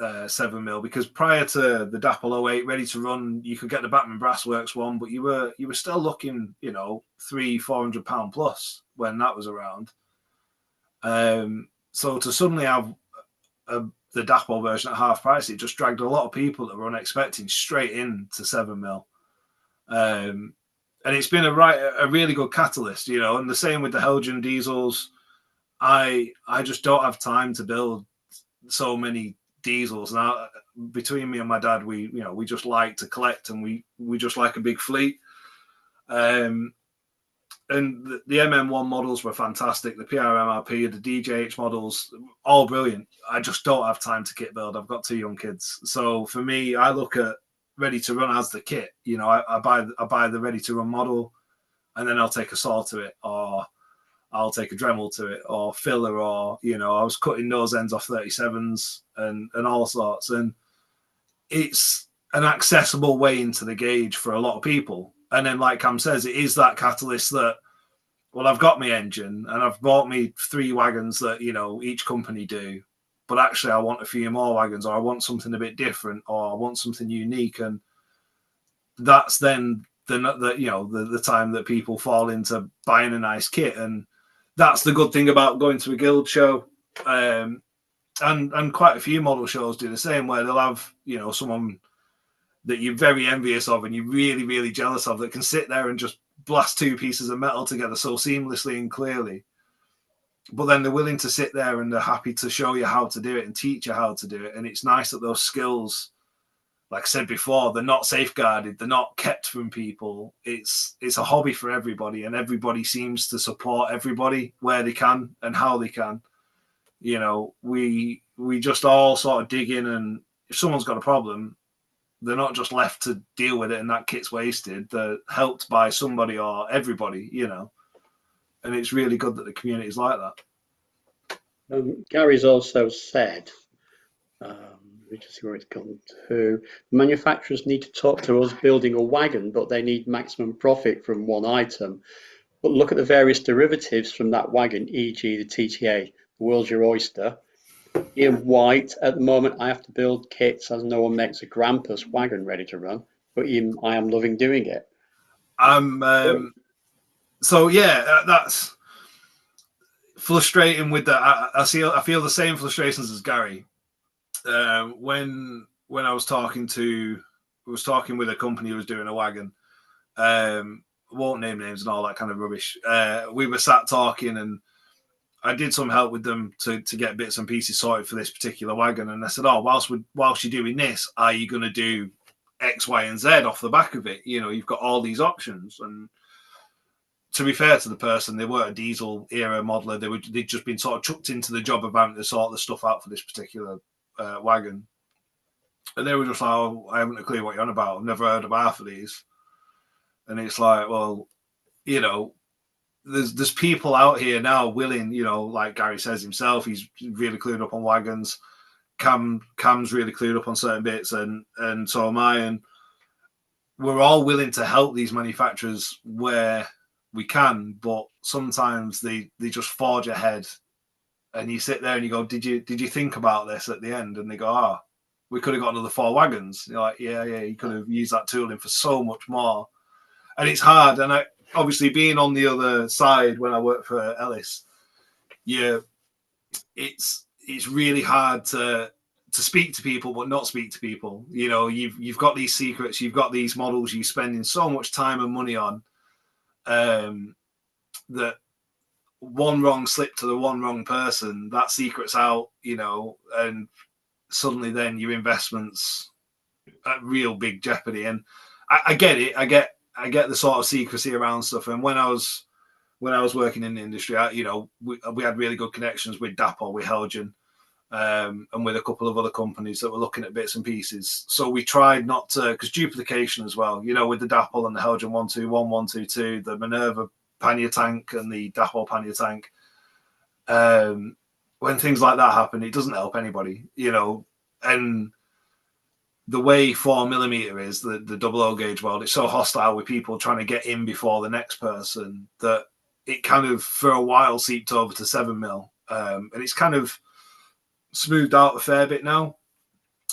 7mm, because prior to the Dapol 08 ready to run, you could get the Batman Brassworks one, but you were still looking, you know, £300-400 plus when that was around. So to suddenly have the Dapol version at half price, it just dragged a lot of people that were unexpecting straight into 7mm. And it's been a really good catalyst, you know. And the same with the Helgen diesels. I just don't have time to build so many diesels now. Between me and my dad, we just like to collect, and we just like a big fleet. And the MM1 models were fantastic. The PRMRP, the DJH models, all brilliant. I just don't have time to kit build. I've got 2 young kids, so for me, I look at ready to run as the kit. You know, I buy the ready to run model, and then I'll take a saw to it, or I'll take a Dremel to it, or filler, or, you know, I was cutting nose ends off 37s and all sorts. And it's an accessible way into the gauge for a lot of people. And then, like Cam says, it is that catalyst that, well, I've got my engine and I've bought me 3 wagons that, you know, each company do, but actually I want a few more wagons, or I want something a bit different, or I want something unique. And that's then the time that people fall into buying a nice kit. And that's the good thing about going to a guild show. And quite a few model shows do the same, where they'll have, you know, someone that you're very envious of and you're really, really jealous of, that can sit there and just blast 2 pieces of metal together so seamlessly and clearly. But then they're willing to sit there and they're happy to show you how to do it and teach you how to do it. And it's nice that those skills, like I said before, they're not safeguarded, they're not kept from people. It's a hobby for everybody, and everybody seems to support everybody where they can and how they can. You know, we just all sort of dig in, and if someone's got a problem, they're not just left to deal with it and that kit's wasted. They're helped by somebody or everybody, you know. And it's really good that the community is like that. Gary's also said, let me just see where it's gone to. Manufacturers need to talk to us building a wagon, but they need maximum profit from one item. But look at the various derivatives from that wagon, e.g. the TTA, the world's your oyster. In white, at the moment, I have to build kits as no one makes a Grampus wagon ready to run, but I am loving doing it. So yeah, that's frustrating with that. I feel the same frustrations as Gary. When I was talking with a company who was doing a wagon, won't name names and all that kind of rubbish. We were sat talking, and I did some help with them to get bits and pieces sorted for this particular wagon. And I said, oh, whilst you're doing this, are you going to do X, Y, and Z off the back of it? You know, you've got all these options. And to be fair to the person, they weren't a diesel era modeler. They'd just been sort of chucked into the job of having to sort the stuff out for this particular wagon. And they were just like, oh, I haven't a clue what you're on about. I've never heard of half of these. And it's like, well, you know, there's people out here now willing, you know, like Gary says himself, he's really clued up on wagons. Cam's really clued up on certain bits, and so am I. And we're all willing to help these manufacturers where we can, but sometimes they just forge ahead, and you sit there and you go, did you think about this at the end? And they go, we could have got another 4 wagons. You're like, yeah, you could have used that tooling for so much more. And it's hard. And I obviously, being on the other side when I worked for Ellis, it's really hard to speak to people but not speak to people. You know, you've got these secrets, you've got these models you're spending so much time and money on, that one wrong slip to the one wrong person, that secret's out, you know, and suddenly then your investments at real big jeopardy. And I get it. I get the sort of secrecy around stuff. And when I was working in the industry, we had really good connections with Dapol, with Helgen, and with a couple of other companies that were looking at bits and pieces. So we tried not to, because duplication as well, you know, with the Dapol and the Helgen 121, 122, the Minerva pannier tank and the Dapol pannier tank. When things like that happen, it doesn't help anybody, you know. And the way 4mm is, the double O gauge world, it's so hostile with people trying to get in before the next person that it kind of for a while seeped over to 7mm. And it's kind of smoothed out a fair bit now,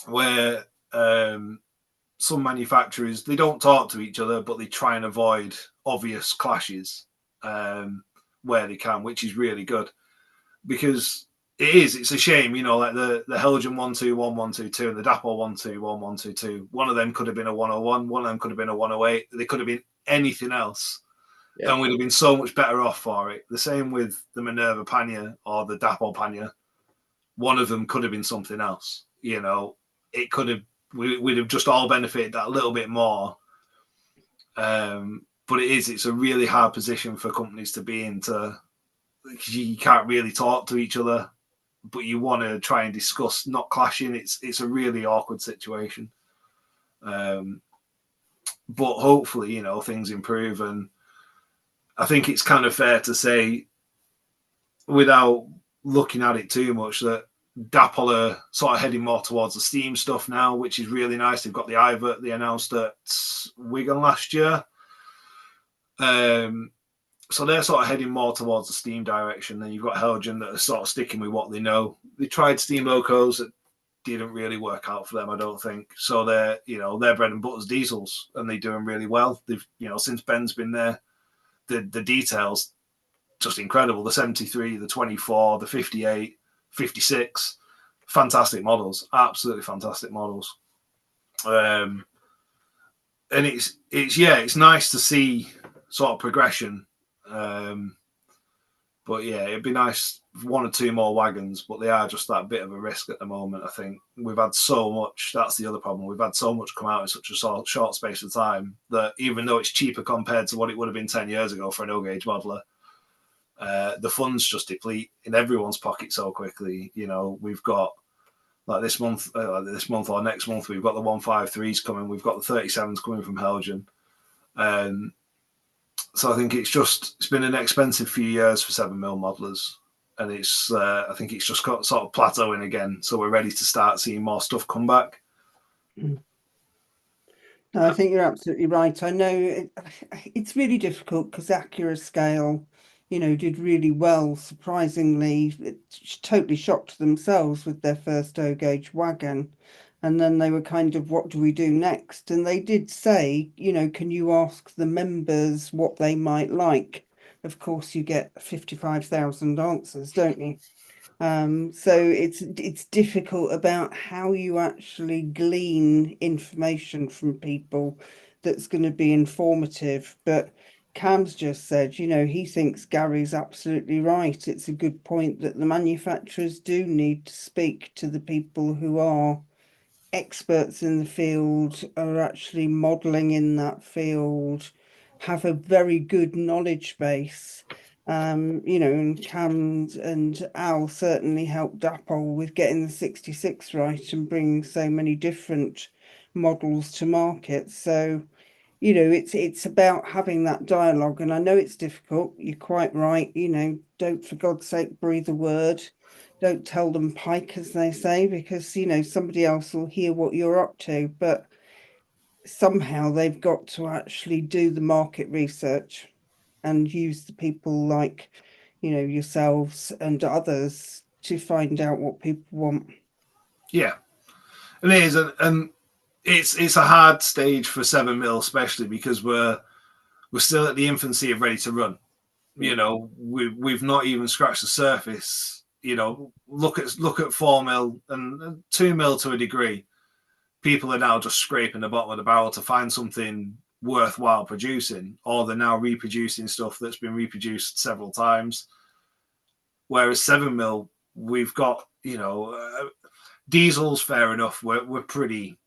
where some manufacturers, they don't talk to each other, but they try and avoid obvious clashes where they can, which is really good, because it's a shame, you know, like the Helgen 121, 122 and the Dapol 121, 122. One of them could have been a 101, one of them could have been a 108. They could have been anything else, and we'd have been so much better off for it. The same with the Minerva pannier or the Dapol pannier. One of them could have been something else, you know. It could have, we'd have just all benefited that a little bit more. But it's a really hard position for companies to be in, you can't really talk to each other, but you want to try and discuss not clashing. It's a really awkward situation. But hopefully, you know, things improve. And I think it's kind of fair to say, without looking at it too much, that Dapol are sort of heading more towards the Steam stuff now, which is really nice. They've got the iVert they announced at Wigan last year. So they're sort of heading more towards the Steam direction. Then you've got Helgen that are sort of sticking with what they know. They tried Steam locos, that didn't really work out for them, I don't think. So they're, you know, their bread and butter's diesels, and they're doing really well. They've, you know, since Ben's been there, the details just incredible. The 73, the 24, the 58, 56, fantastic models, absolutely fantastic models. And it's nice to see sort of progression. But yeah, it'd be nice one or two more wagons, but they are just that bit of a risk at the moment. I think we've had so much. That's the other problem. We've had so much come out in such a short space of time that even though it's cheaper compared to what it would have been 10 years ago for an O-gauge modeler, the funds just deplete in everyone's pocket so quickly. You know, we've got like this month or next month, we've got the 153s coming. We've got the 37s coming from Helgen. So I think it's been an expensive few years for 7mm modelers, and I think it's just got sort of plateauing again. So we're ready to start seeing more stuff come back. No, I think you're absolutely right. I know it's really difficult because Acura Scale, you know, did really well, surprisingly. It totally shocked themselves with their first O-gauge wagon. And then they were kind of, what do we do next? And they did say, you know, can you ask the members what they might like? Of course, you get 55,000 answers, don't you? So it's difficult about how you actually glean information from people that's going to be informative. But Cam's just said, you know, he thinks Gary's absolutely right. It's a good point that the manufacturers do need to speak to the people who are experts in the field, are actually modelling in that field, have a very good knowledge base. You know, and Cam and Al certainly helped Dapol with getting the 66 right and bringing so many different models to market. So, you know, it's about having that dialogue. And I know it's difficult. You're quite right. You know, don't for God's sake breathe a word. Don't tell them pike, as they say, because, you know, somebody else will hear what you're up to. But somehow they've got to actually do the market research and use the people like, you know, yourselves and others to find out what people want. Yeah, it is, and it's a hard stage for 7mm, especially because we're still at the infancy of ready to run. You know, we've not even scratched the surface. You know, look at 4mm and 2mm to a degree. People are now just scraping the bottom of the barrel to find something worthwhile producing, or they're now reproducing stuff that's been reproduced several times. Whereas 7mm, we've got, diesels, fair enough. We're pretty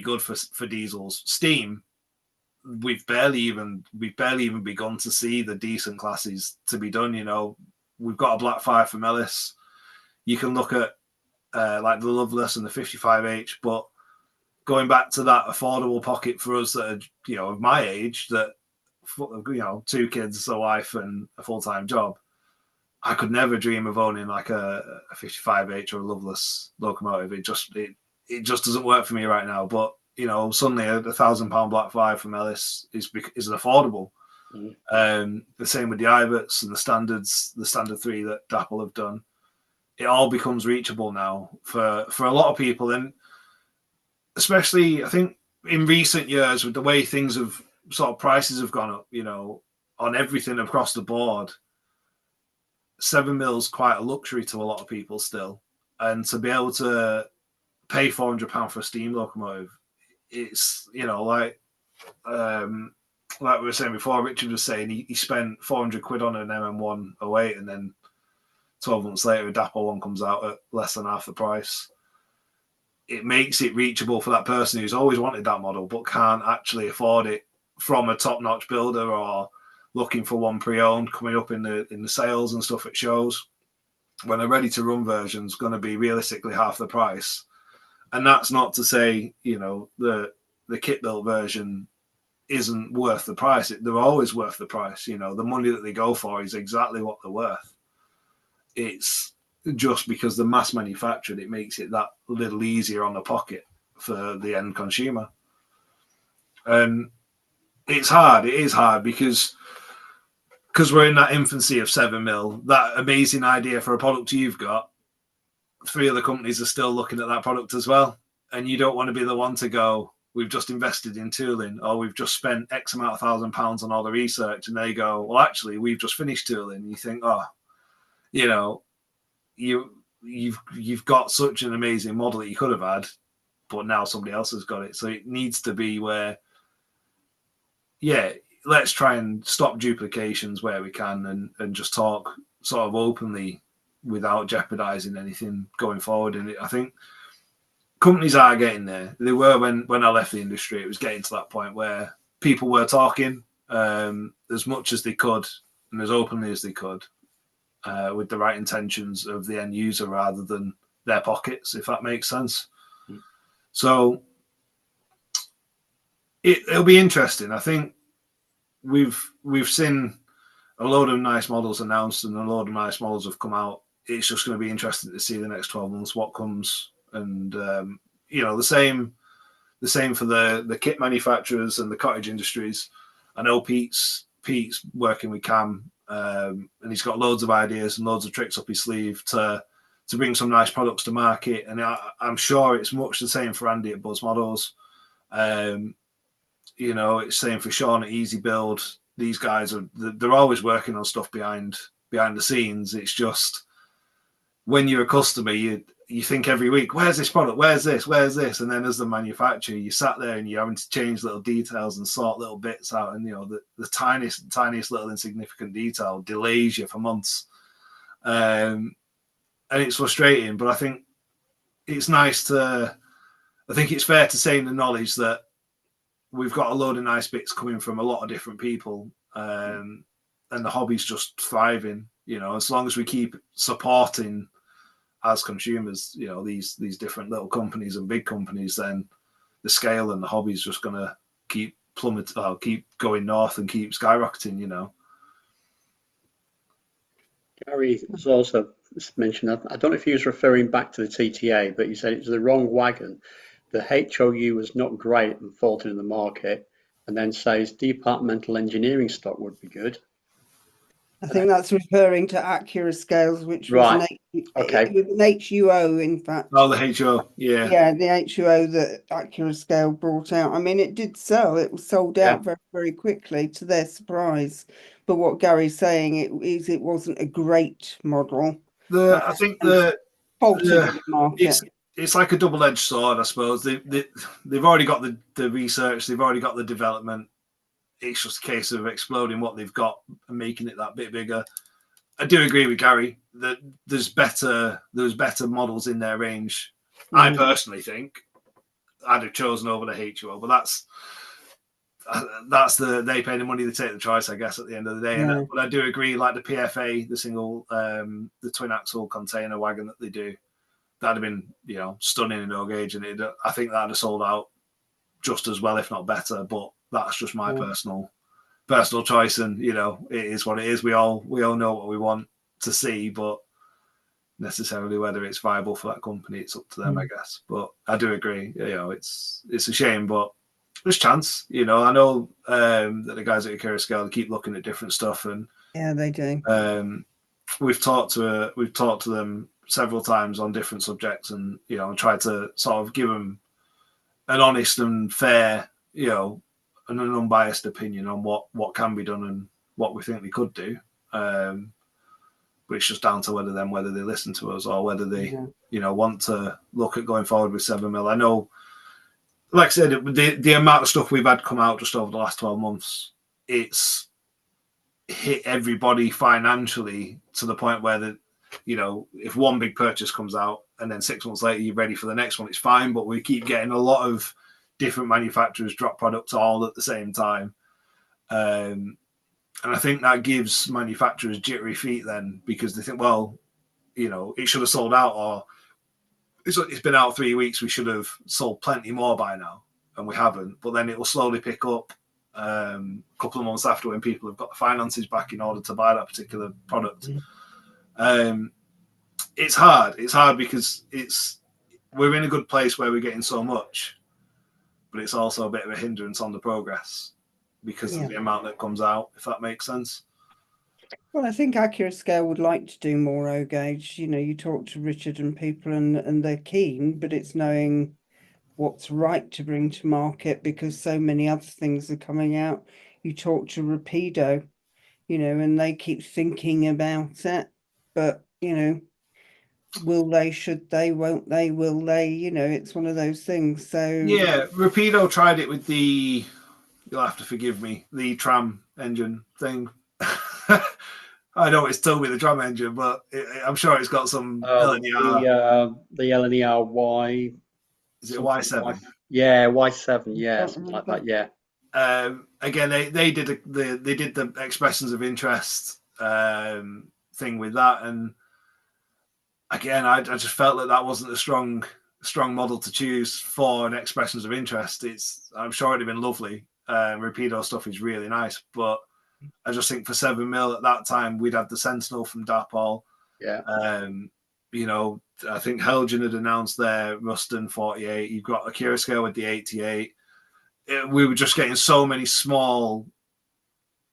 good for diesels. Steam, we've barely even begun to see the decent classes to be done. We've got a Black 5 from Ellis. You can look at like the Loveless and the 55H, but going back to that affordable pocket for us that are, of my age, that, 2 kids, a wife, and a full-time job, I could never dream of owning like a 55H or a Loveless locomotive. It just doesn't work for me right now. But suddenly a £1,000 Black 5 from Ellis is affordable. The same with the Iverts and the standard 3 that Dapple have done. It all becomes reachable now for a lot of people, and especially I think in recent years with the way things have sort of prices have gone up, on everything across the board. 7mm quite a luxury to a lot of people still, and to be able to pay £400 for a steam locomotive, it's like we were saying before. Richard was saying he spent £400 on an MM108, and then 12 months later a Dapple one comes out at less than half the price. It makes it reachable for that person who's always wanted that model but can't actually afford it from a top-notch builder, or looking for one pre-owned coming up in the sales and stuff at shows, when a ready-to-run version is going to be realistically half the price. And that's not to say, the kit-built version isn't worth the price. They're always worth the price. The money that they go for is exactly what they're worth. It's just because they're mass manufactured, it makes it that little easier on the pocket for the end consumer. And it's hard. It is hard because we're in that infancy of 7mm, that amazing idea for a product you've got. 3 other companies are still looking at that product as well. And you don't want to be the one to go, we've just invested in tooling, or we've just spent X amount of £1,000 on all the research. And they go, well, actually, we've just finished tooling. And you think, you've got such an amazing model that you could have had, but now somebody else has got it. So it needs to be where, let's try and stop duplications where we can, and just talk sort of openly without jeopardizing anything going forward. And I think companies are getting there. They were when I left the industry. It was getting to that point where people were talking as much as they could and as openly as they could, with the right intentions of the end user rather than their pockets, if that makes sense. So it'll be interesting. I think we've seen a load of nice models announced and a load of nice models have come out. It's just going to be interesting to see the next 12 months what comes. And the same for the kit manufacturers and the cottage industries. I know Pete's working with Cam, and he's got loads of ideas and loads of tricks up his sleeve to bring some nice products to market. And I'm sure it's much the same for Andy at Buzz Models. It's same for Sean at Easy Build. These guys they're always working on stuff behind the scenes. It's just when you're a customer, you think every week, where's this product? Where's this? And then as the manufacturer, you sat there and you're having to change little details and sort little bits out. And, the tiniest little insignificant detail delays you for months. And it's frustrating, but I think it's I think it's fair to say in the knowledge that we've got a load of nice bits coming from a lot of different people. And the hobby's just thriving, as long as we keep supporting as consumers, these different little companies and big companies, then the scale and the hobby is just going to keep keep going north and keep skyrocketing. Gary has also mentioned, I don't know if he was referring back to the TTA, but he said it was the wrong wagon. The HOU was not great and faulted in the market, and then says departmental engineering stock would be good. I think that's referring to Acura scales, which was Right. it was an HUO, in fact. Oh, the HO, yeah. Yeah, the HUO that Acura scale brought out. I mean, it did sell. It was sold out very, very quickly, to their surprise. But what Gary's saying it wasn't a great model. I think faltered in the market. it's like a double-edged sword, I suppose. They've already got the research, they've already got the development. It's just a case of exploding what they've got and making it that bit bigger. I do agree with Gary that there's better models in their range. I personally think I'd have chosen over the HUO, but that's they pay the money, they take the choice, I guess, at the end of the day. Yeah. But I do agree, like the PFA, the single, the twin axle container wagon that they do, that'd have been, stunning in O gauge, and I think that'd have sold out just as well, if not better. But that's just my personal choice, and it is what it is. We all know what we want to see, but necessarily whether it's viable for that company, it's up to them, I guess. But I do agree, it's a shame, but there's chance. I know that the guys at Akira Scale keep looking at different stuff, and yeah, they do. We've talked to them several times on different subjects, and tried to sort of give them an honest and fair, and an unbiased opinion on what can be done and what we think we could do. But it's just down to whether they listen to us, or whether they want to look at going forward with 7mm. I know, like I said, the amount of stuff we've had come out just over the last 12 months, it's hit everybody financially to the point where if one big purchase comes out and then 6 months later you're ready for the next one, it's fine. But we keep getting a lot of different manufacturers drop products all at the same time. And I think that gives manufacturers jittery feet then, because they think, well, it should have sold out, or it's been out 3 weeks, we should have sold plenty more by now, and we haven't. But then it will slowly pick up a couple of months after, when people have got the finances back in order to buy that particular product. It's hard because we're in a good place where we're getting so much, but it's also a bit of a hindrance on the progress because of the amount that comes out, if that makes sense. Well, I think Acura Scale would like to do more O gauge. You talk to Richard and people, and they're keen, but it's knowing what's right to bring to market, because so many other things are coming out. You talk to Rapido, and they keep thinking about it, but will they, should they, won't they, will they? It's one of those things. So yeah, Rapido tried it with the, you'll have to forgive me, the tram engine thing. I know it's still with the tram engine, but I'm sure it's got some LNER. The LNER Y. Is it Y7? Yeah, Y7. Yeah, something like that. Yeah. Again, they did the expressions of interest thing with that, and again, I just felt that wasn't a strong model to choose for an expressions of interest. I'm sure it'd have been lovely. Rapido stuff is really nice, but I just think for 7mm at that time, we'd had the Sentinel from Dapol. Yeah. I think Helgen had announced their Ruston 48. You've got Akira Scale with the 88. We were just getting so many small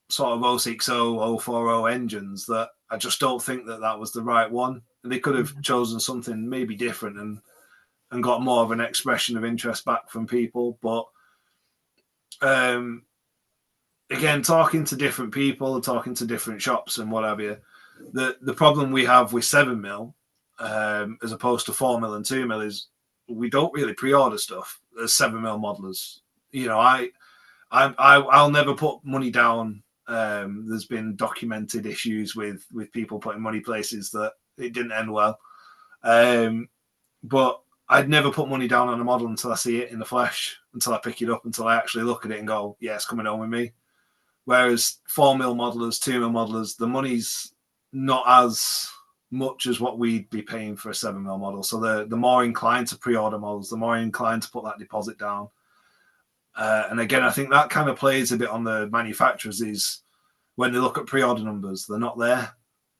sort of 060, 040 engines that I just don't think that was the right one. And they could have chosen something maybe different and got more of an expression of interest back from people. But again, talking to different people, talking to different shops and what have you, the problem we have with 7mm as opposed to 4mm and 2mm is we don't really pre-order stuff as 7mm modelers. I'll never put money down. There's been documented issues with people putting money places that it didn't end well. But I'd never put money down on a model until I see it in the flesh, until I pick it up, until I actually look at it and go, yeah, it's coming home with me. Whereas 4mm modelers, 2mm modelers, the money's not as much as what we'd be paying for a 7mm model. So they're more inclined to pre-order models, they're more inclined to put that deposit down. And again, I think that kind of plays a bit on the manufacturers, is when they look at pre-order numbers, they're not there,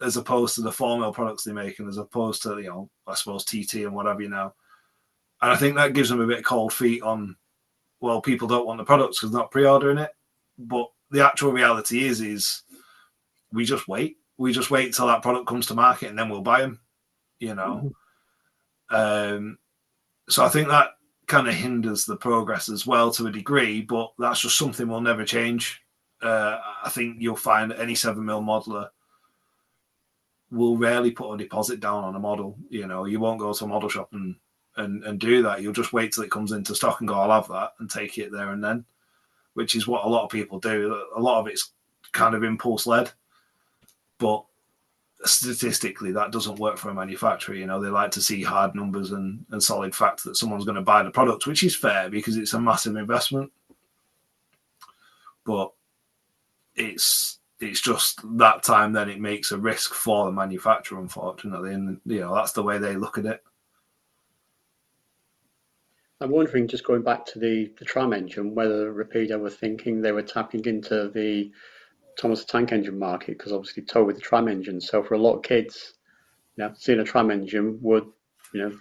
as opposed to the 4mm products they make, and as opposed to, I suppose TT and whatever now. And I think that gives them a bit of cold feet on, well, people don't want the products because they're not pre-ordering it. But the actual reality is we just wait. We just wait till that product comes to market and then we'll buy them, So I think that kind of hinders the progress as well to a degree, but that's just something will never change. I think you'll find that any 7mm modeler will rarely put a deposit down on a model. You won't go to a model shop and and do that. You'll just wait till it comes into stock and go, I'll have that, and take it there and then, which is what a lot of people do. A lot of it's kind of impulse led, but statistically that doesn't work for a manufacturer. You know, they like to see hard numbers and solid facts that someone's going to buy the product, which is fair because it's a massive investment. But it's just that time then it makes a risk for the manufacturer, unfortunately, and you know that's the way they look at it. I'm wondering, just going back to the tram engine, whether Rapido were thinking they were tapping into the Thomas the Tank Engine market, because obviously tow with the tram engine. So for a lot of kids, seeing a tram engine would,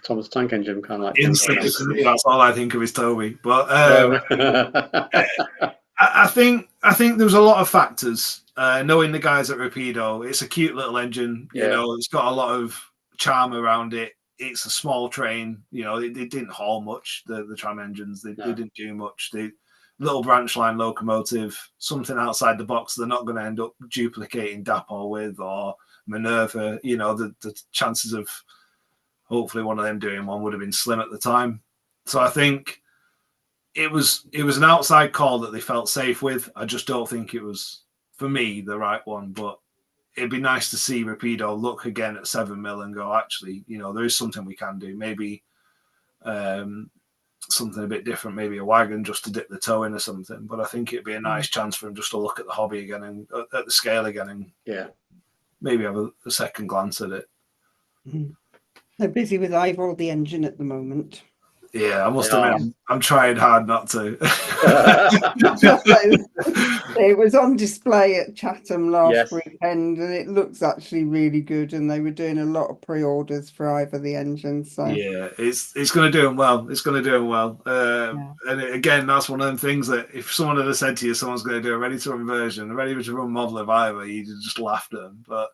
Thomas the Tank Engine kind of like instantly. That's all I think of is Toby. But yeah. I think there's a lot of factors. Knowing the guys at Rapido, it's a cute little engine. You know, it's got a lot of charm around it. It's a small train. You know, they didn't haul much. The tram engines, they didn't do much. They little branch line locomotive, something outside the box. They're not going to end up duplicating Dapol with or Minerva. You know, the chances of hopefully one of them doing one would have been slim at the time. So I think it was an outside call that they felt safe with. I just don't think it was, for me, the right one. But it'd be nice to see Rapido look again at 7 mil and go, actually, you know, there is something we can do. Maybe something a bit different, maybe a wagon just to dip the toe in or something. But I think it'd be a nice chance for him just to look at the hobby again and at the scale again and maybe have a second glance at it. They're busy with Ivor the engine at the moment. Yeah, I must admit, I'm trying hard not to. It was on display at Chatham last weekend, and it looks actually really good. And they were doing a lot of pre-orders for Ivor the engine. So yeah, it's going to do them well. It's going to do them well. And again, that's one of them things that if someone had said to you, someone's going to do a ready-to-run version, a ready-to-run model of Ivor, you just laughed at them. But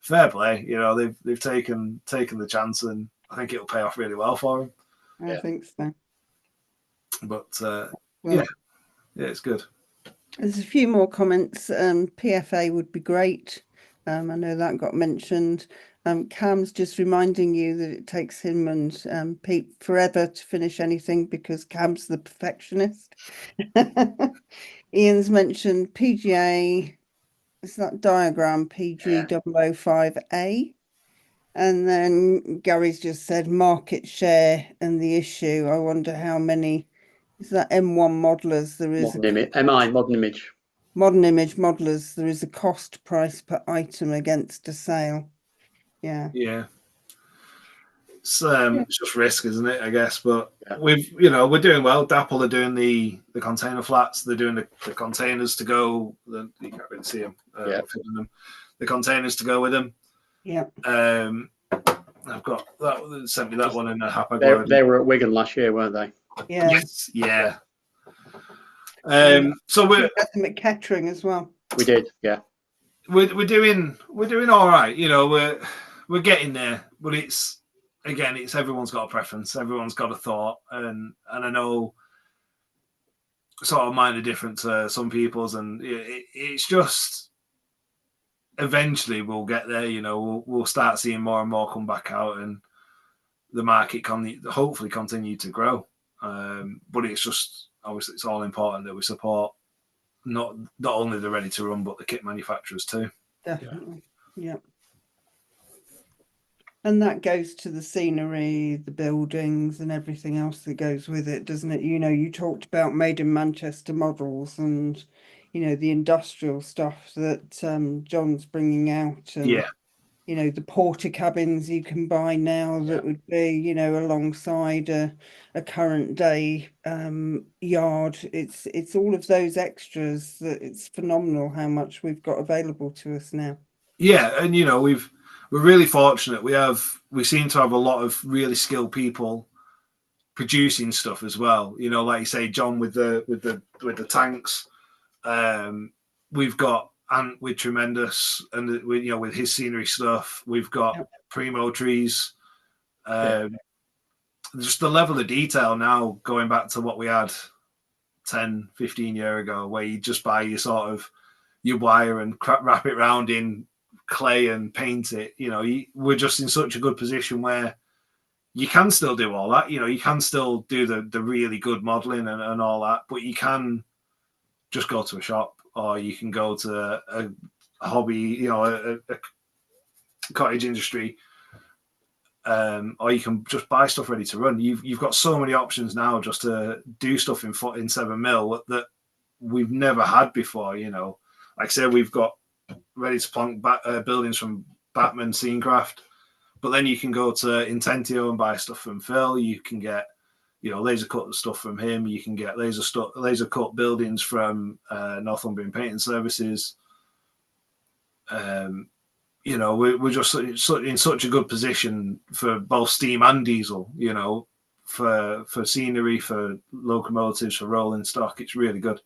fair play, you know, they've taken the chance, and I think it'll pay off really well for them. I think so. But yeah, it's good. There's a few more comments. PFA would be great. I know that got mentioned. Cam's just reminding you that it takes him and Pete forever to finish anything because Cam's the perfectionist. Ian's mentioned PGA. It's that diagram PG005A. And then Gary's just said market share and the issue. I wonder how many, is that M1 modelers there is? Modern Image. Modern Image modelers, there is a cost price per item against a sale. Yeah. Yeah. It's just risk, isn't it, I guess? But we're doing well. Dapol are doing the container flats. They're doing the containers to go. You can't really see them. The containers to go with them. Yeah. I've got that. Sent me that one in a hapag. They were at Wigan last year, weren't they? Yeah. Yes. Yeah. So we're at Kettering as well. We did. Yeah. We're doing all right. You know, we're getting there, but it's everyone's got a preference. Everyone's got a thought, and I know sort of mine are different to some people's, and it's just. Eventually we'll get there, you know, we'll start seeing more and more come back out and the market can hopefully continue to grow. But it's just, obviously it's all important that we support not only the ready to run, but the kit manufacturers too. Definitely. Yeah. And that goes to the scenery, the buildings and everything else that goes with it, doesn't it? You know, you talked about made in Manchester models and you know, the industrial stuff that John's bringing out. And, you know, the porter cabins you can buy now that would be, you know, alongside a current day yard. It's all of those extras that it's phenomenal how much we've got available to us now. Yeah, and, you know, we're really fortunate. We seem to have a lot of really skilled people producing stuff as well. You know, like you say, John with the tanks. We've got Ant with Tremendous, and with his scenery stuff. We've got Primo trees. Just the level of detail now, going back to what we had 10, 15 years ago, where you just buy your wire and wrap it round in clay and paint it. You know, we're just in such a good position where you can still do all that. You know, you can still do the really good modeling and all that, but you can just go to a shop, or you can go to a hobby, you know, a cottage industry, or you can just buy stuff ready to run. You've got so many options now just to do stuff in 7mm that we've never had before. You know, like I said, we've got ready to plonk buildings from Batman Scenecraft, but then you can go to Intentio and buy stuff from Phil. You can get, you know, laser cut stuff from him. You can get laser cut buildings from Northumbrian Painting Services. You know, we're just in such a good position for both steam and diesel, you know, for scenery, for locomotives, for rolling stock. It's really good.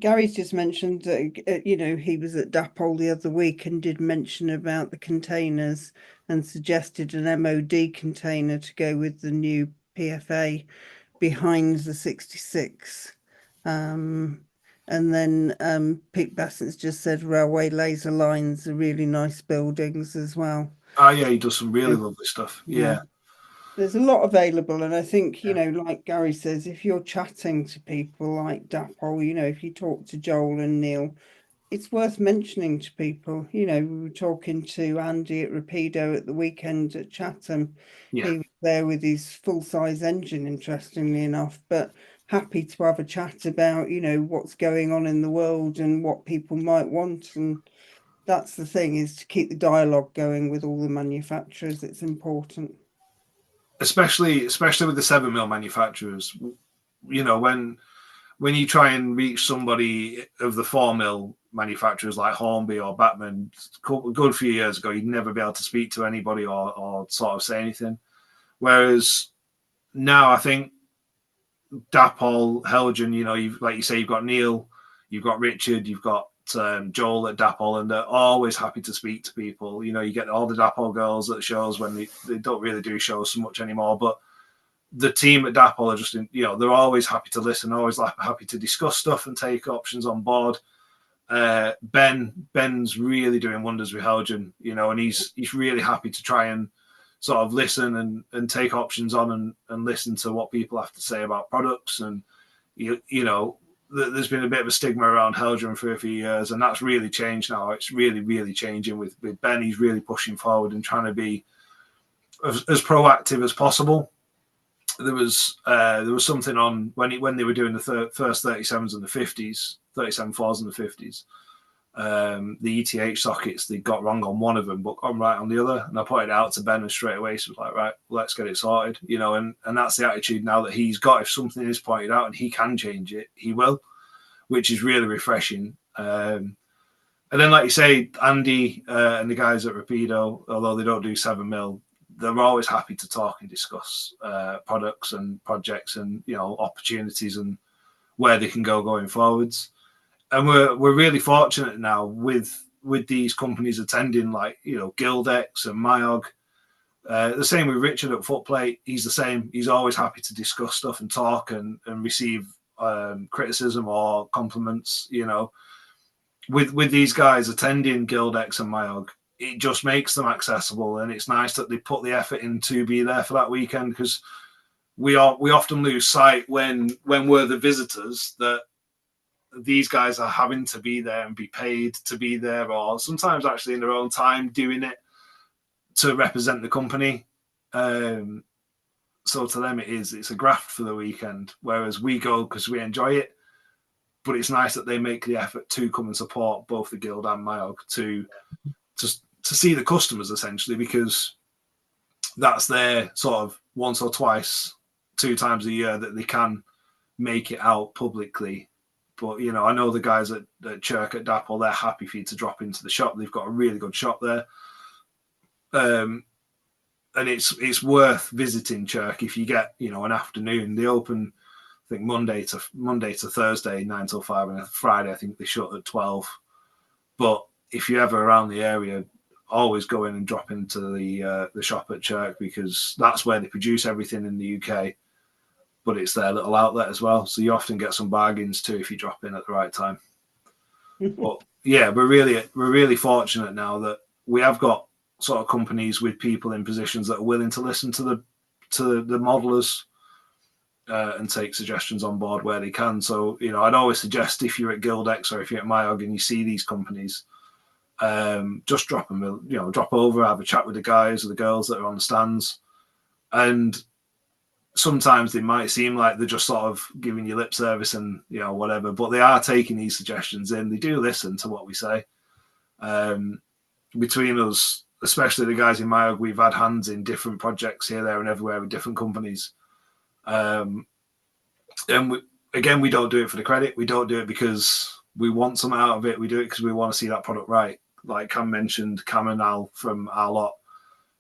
Gary's just mentioned that, you know, he was at Dapol the other week and did mention about the containers and suggested an MOD container to go with the new PFA behind the 66. And then Pete Bassett's just said railway laser lines are really nice buildings as well. Oh, yeah, he does some really lovely stuff. Yeah. There's a lot available. And I think, you know, like Gary says, if you're chatting to people like Dapol, you know, if you talk to Joel and Neil, it's worth mentioning to people. You know, we were talking to Andy at Rapido at the weekend at Chatham. Yeah. He was there with his full-size engine, interestingly enough, but happy to have a chat about, you know, what's going on in the world and what people might want. And that's the thing, is to keep the dialogue going with all the manufacturers. It's important. Especially with the 7mm manufacturers, you know, when you try and reach somebody of the 4mm manufacturers like Hornby or Batman, a good few years ago, you'd never be able to speak to anybody or sort of say anything. Whereas now, I think Dapol, Helgen, you know, like you say, you've got Neil, you've got Richard, you've got Joel at Dapol, and they're always happy to speak to people. You know, you get all the Dapol girls at shows when they don't really do shows so much anymore, but the team at Dapol are just, you know, they're always happy to listen, always happy to discuss stuff and take options on board. Ben's really doing wonders with Helgen, you know, and he's really happy to try and sort of listen and take options on and listen to what people have to say about products. And you know, there's been a bit of a stigma around Helgen for a few years, and that's really changed now. It's really changing with Ben. He's really pushing forward and trying to be as proactive as possible. There was something on when they were doing the first 37s and the 50s, 37.4s and the 50s. The ETH sockets, they got wrong on one of them, but got right on the other. And I pointed it out to Ben, and straight away he was like, right, let's get it sorted, you know. And that's the attitude now that he's got. If something is pointed out and he can change it, he will, which is really refreshing. And then, like you say, Andy and the guys at Rapido, although they don't do 7mm, they're always happy to talk and discuss products and projects and, you know, opportunities and where they can go going forwards. And we're really fortunate now with these companies attending, like, you know, Gildex and Mayog. The same with Richard at Footplate. He's the same. He's always happy to discuss stuff and talk and receive criticism or compliments. You know, with these guys attending Gildex and Mayog, it just makes them accessible, and it's nice that they put the effort in to be there for that weekend, because we often lose sight when we're the visitors that these guys are having to be there and be paid to be there, or sometimes actually in their own time doing it to represent the company. So to them it's a graft for the weekend, whereas we go because we enjoy it. But it's nice that they make the effort to come and support both the Guild and Mayog to see the customers, essentially, because that's their sort of once or twice, 2 times a year that they can make it out publicly. But, you know, I know the guys at Chirk at Dapol, they're happy for you to drop into the shop. They've got a really good shop there. And it's worth visiting Chirk if you get, you know, an afternoon. They open, I think, Monday to Thursday, 9 till 5, and Friday, I think they shut at 12. But if you're ever around the area, always go in and drop into the shop at Chirk, because that's where they produce everything in the UK. But it's their little outlet as well, so you often get some bargains too if you drop in at the right time. But yeah, we're really fortunate now that we have got sort of companies with people in positions that are willing to listen to the modelers and take suggestions on board where they can. So, you know, I'd always suggest if you're at Guildex or if you're at MIOG and you see these companies, just drop them, you know, drop over, have a chat with the guys or the girls that are on the stands. And sometimes they might seem like they're just sort of giving you lip service and, you know, whatever, but they are taking these suggestions in. They do listen to what we say. Between us, especially the guys in MIOG, we've had hands in different projects here, there, and everywhere with different companies. And we don't do it for the credit. We don't do it because we want something out of it. We do it because we want to see that product right. Like Cam mentioned, Cam and Al from our lot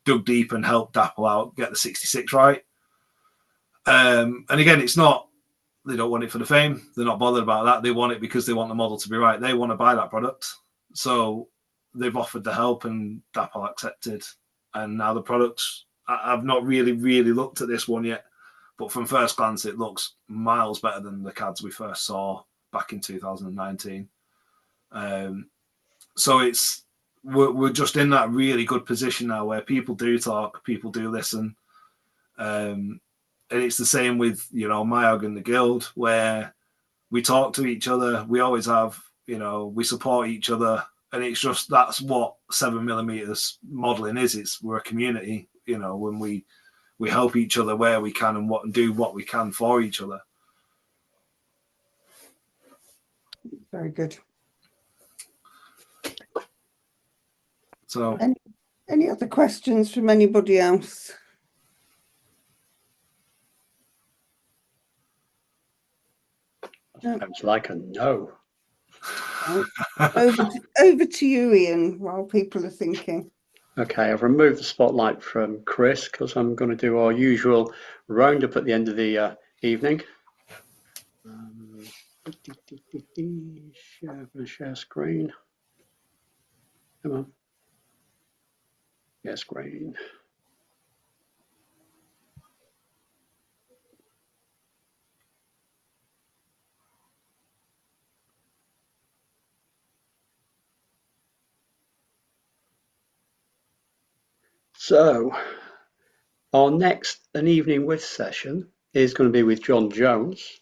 dug deep and helped Dapple out get the 66 right. And again, it's not, they don't want it for the fame. They're not bothered about that. They want it because they want the model to be right. They want to buy that product. So they've offered the help and Dapple accepted. And now the products, I've not really looked at this one yet, but from first glance, it looks miles better than the CADs we first saw back in 2019. So we're just in that really good position now where people do talk, people do listen. And it's the same with, you know, MIOG and the Guild, where we talk to each other. We always have, you know, we support each other. And it's just, that's what 7mm modeling is. We're a community, you know, when we help each other where we can and do what we can for each other. Very good. So, any other questions from anybody else? Sounds like a no. Over to you, Ian, while people are thinking. Okay, I've removed the spotlight from Chris because I'm going to do our usual roundup at the end of the evening. Share screen. Come on. Share screen. So, our next An Evening With session is going to be with John Jones,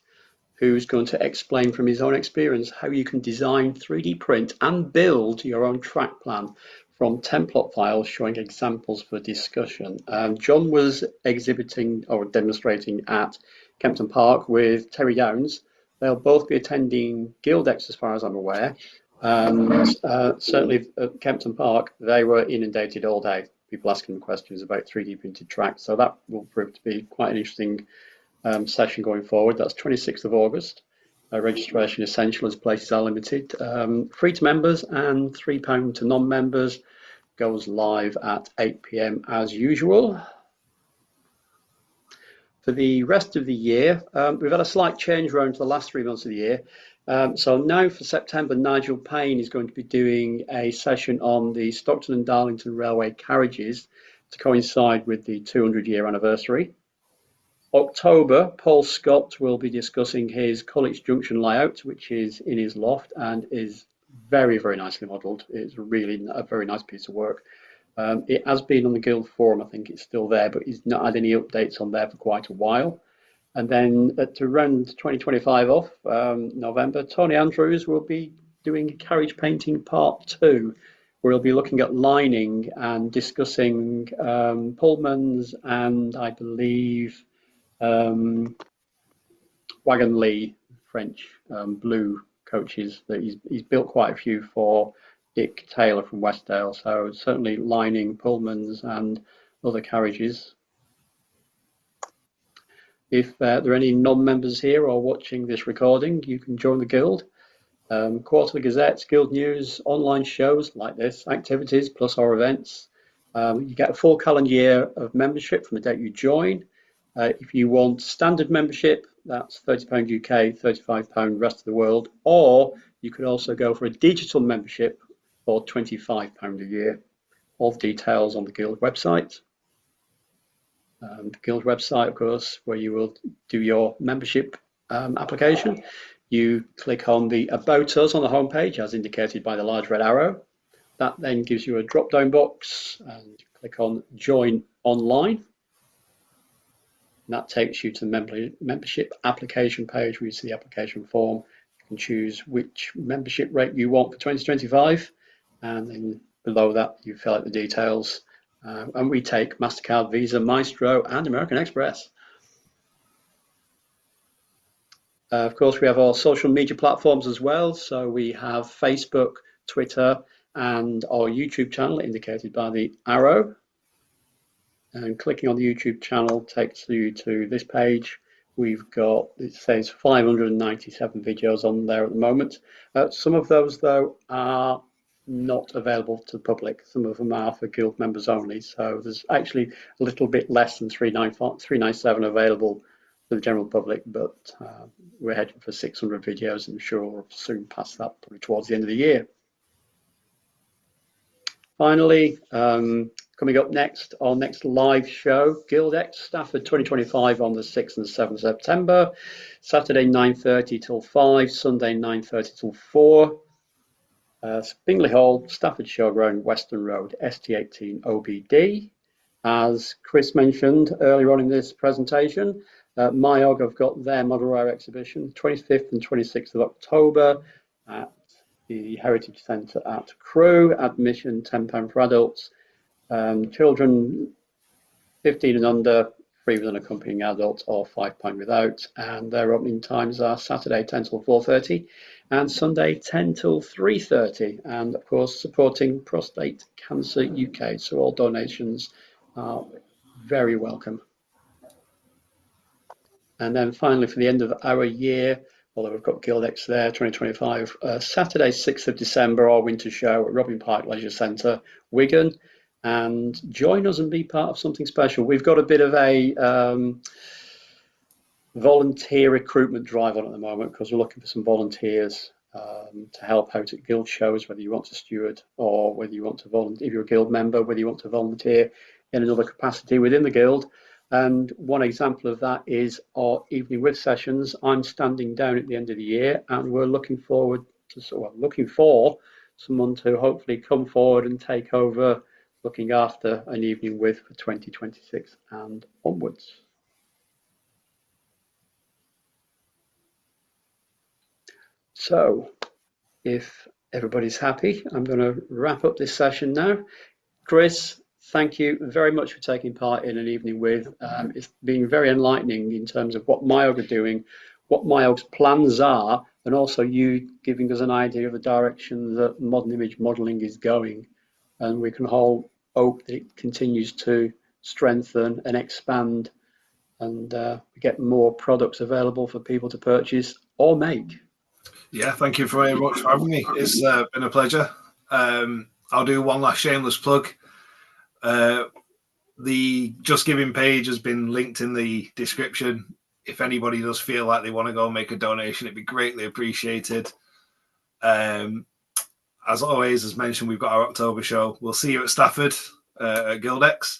who's going to explain from his own experience how you can design, 3D print and build your own track plan from template files showing examples for discussion. John was exhibiting or demonstrating at Kempton Park with Terry Downs. They'll both be attending Guildex as far as I'm aware. Certainly at Kempton Park, they were inundated all day. People asking them questions about 3D printed tracks. So that will prove to be quite an interesting session going forward. That's 26th of August. Registration essential as places are limited. Free to members and £3 to non-members. Goes live at 8 PM as usual. For the rest of the year, we've had a slight change around to the last 3 months of the year. So now for September, Nigel Payne is going to be doing a session on the Stockton and Darlington Railway carriages to coincide with the 200-year anniversary. October, Paul Scott will be discussing his College Junction layout, which is in his loft and is very, very nicely modelled. It's really a very nice piece of work. It has been on the Guild forum. I think it's still there, but he's not had any updates on there for quite a while. And then to round 2025 off, November, Tony Andrews will be doing carriage painting part 2, where he'll be looking at lining and discussing Pullmans and I believe Wagon Lee French blue coaches that he's built quite a few for Dick Taylor from Westdale. So certainly lining Pullmans and other carriages. If there are any non-members here or watching this recording, you can join the Guild. Quarterly gazettes, Guild news, online shows like this, activities plus our events. You get a full calendar year of membership from the date you join. If you want standard membership, that's £30 UK, £35 rest of the world, or you could also go for a digital membership for £25 a year. All the details on the Guild website. The Guild website, of course, where you will do your membership application. You click on the About Us on the homepage, as indicated by the large red arrow. That then gives you a drop-down box, and you click on Join Online. And that takes you to the membership application page where you see the application form. You can choose which membership rate you want for 2025, and then below that you fill out the details. And we take MasterCard, Visa, Maestro, and American Express. Of course, we have our social media platforms as well. So we have Facebook, Twitter, and our YouTube channel indicated by the arrow. And clicking on the YouTube channel takes you to this page. We've got, it says 597 videos on there at the moment. Some of those, though, are not available to the public. Some of them are for guild members only. So there's actually a little bit less than 397 available for the general public, but we're heading for 600 videos, and I'm sure we'll soon pass that, probably towards the end of the year. Finally, coming up next, our next live show, Guildex Stafford 2025 on the 6th and 7th September, Saturday 9:30 till 5, Sunday 9:30 till 4. Bingley Hall, Stafford Showground, Western Road, ST18 OBD. As Chris mentioned earlier on in this presentation, Mayog have got their model rail exhibition 25th and 26th of October at the Heritage Centre at Crewe. Admission £10 for adults. Children 15 and under, free with an accompanying adult, or £5 without. And their opening times are Saturday 10 till 4:30 and Sunday 10 till 3:30. And of course, supporting Prostate Cancer UK. So all donations are very welcome. And then finally, for the end of our year, although we've got Guildex there, 2025, Saturday, 6th of December, our winter show at Robin Park Leisure Centre, Wigan. And join us and be part of something special. We've got a bit of a volunteer recruitment drive on at the moment, because we're looking for some volunteers to help out at guild shows, whether you want to steward or whether you want to volunteer, if you're a guild member, whether you want to volunteer in another capacity within the guild. And one example of that is our evening with sessions. I'm standing down at the end of the year, and we're looking for someone to hopefully come forward and take over looking after an evening with for 2026 and onwards. So if everybody's happy, I'm going to wrap up this session now. Chris, thank you very much for taking part in an evening with. It's been very enlightening in terms of what Mayog are doing, what Mayog's plans are, and also you giving us an idea of the direction that modern image modelling is going. And we can all hope that it continues to strengthen and expand, and we get more products available for people to purchase or make. Yeah, thank you very much for having me. It's been a pleasure. I'll do one last shameless plug. The Just Giving page has been linked in the description. If anybody does feel like they want to go and make a donation, it'd be greatly appreciated. As always, as mentioned, we've got our October show. We'll see you at Stafford at Guildex.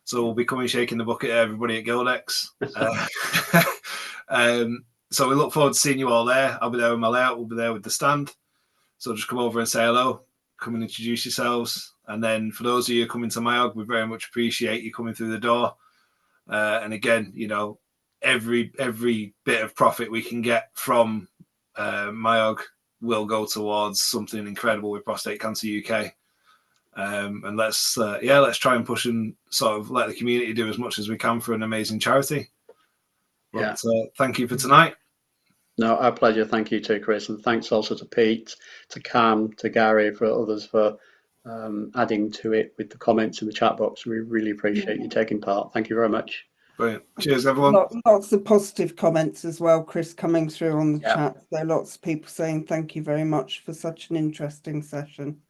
So we'll be coming shaking the bucket at everybody at Guildex. So we look forward to seeing you all there. I'll be there with my layout. We'll be there with the stand. So just come over and say hello. Come and introduce yourselves. And then for those of you coming to Mayog, we very much appreciate you coming through the door. And again, you know, every bit of profit we can get from Mayog will go towards something incredible with Prostate Cancer UK. And let's try and push and sort of let the community do as much as we can for an amazing charity. But thank you for tonight. No, our pleasure. Thank you too, Chris. And thanks also to Pete, to Cam, to Gary, for others for adding to it with the comments in the chat box. We really appreciate you taking part. Thank you very much. Brilliant. Cheers, everyone. Lots of positive comments as well, Chris, coming through on the chat. So lots of people saying thank you very much for such an interesting session.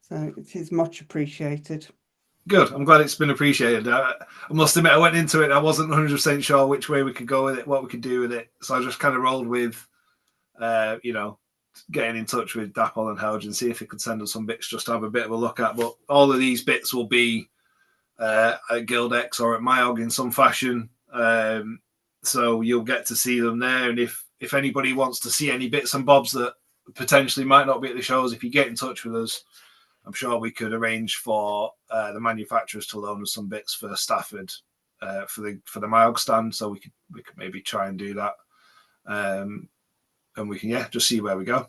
So it is much appreciated. Good. I'm glad it's been appreciated. I must admit, I went into it. I wasn't 100% sure which way we could go with it, what we could do with it. So I just kind of rolled with, getting in touch with Dapple and Helge and see if he could send us some bits just to have a bit of a look at. But all of these bits will be at Guildex or at Mayog in some fashion. So you'll get to see them there. And if anybody wants to see any bits and bobs that potentially might not be at the shows, if you get in touch with us, I'm sure we could arrange for the manufacturers to loan us some bits for Stafford for the Mayog stand, so we could maybe try and do that, and we can just see where we go.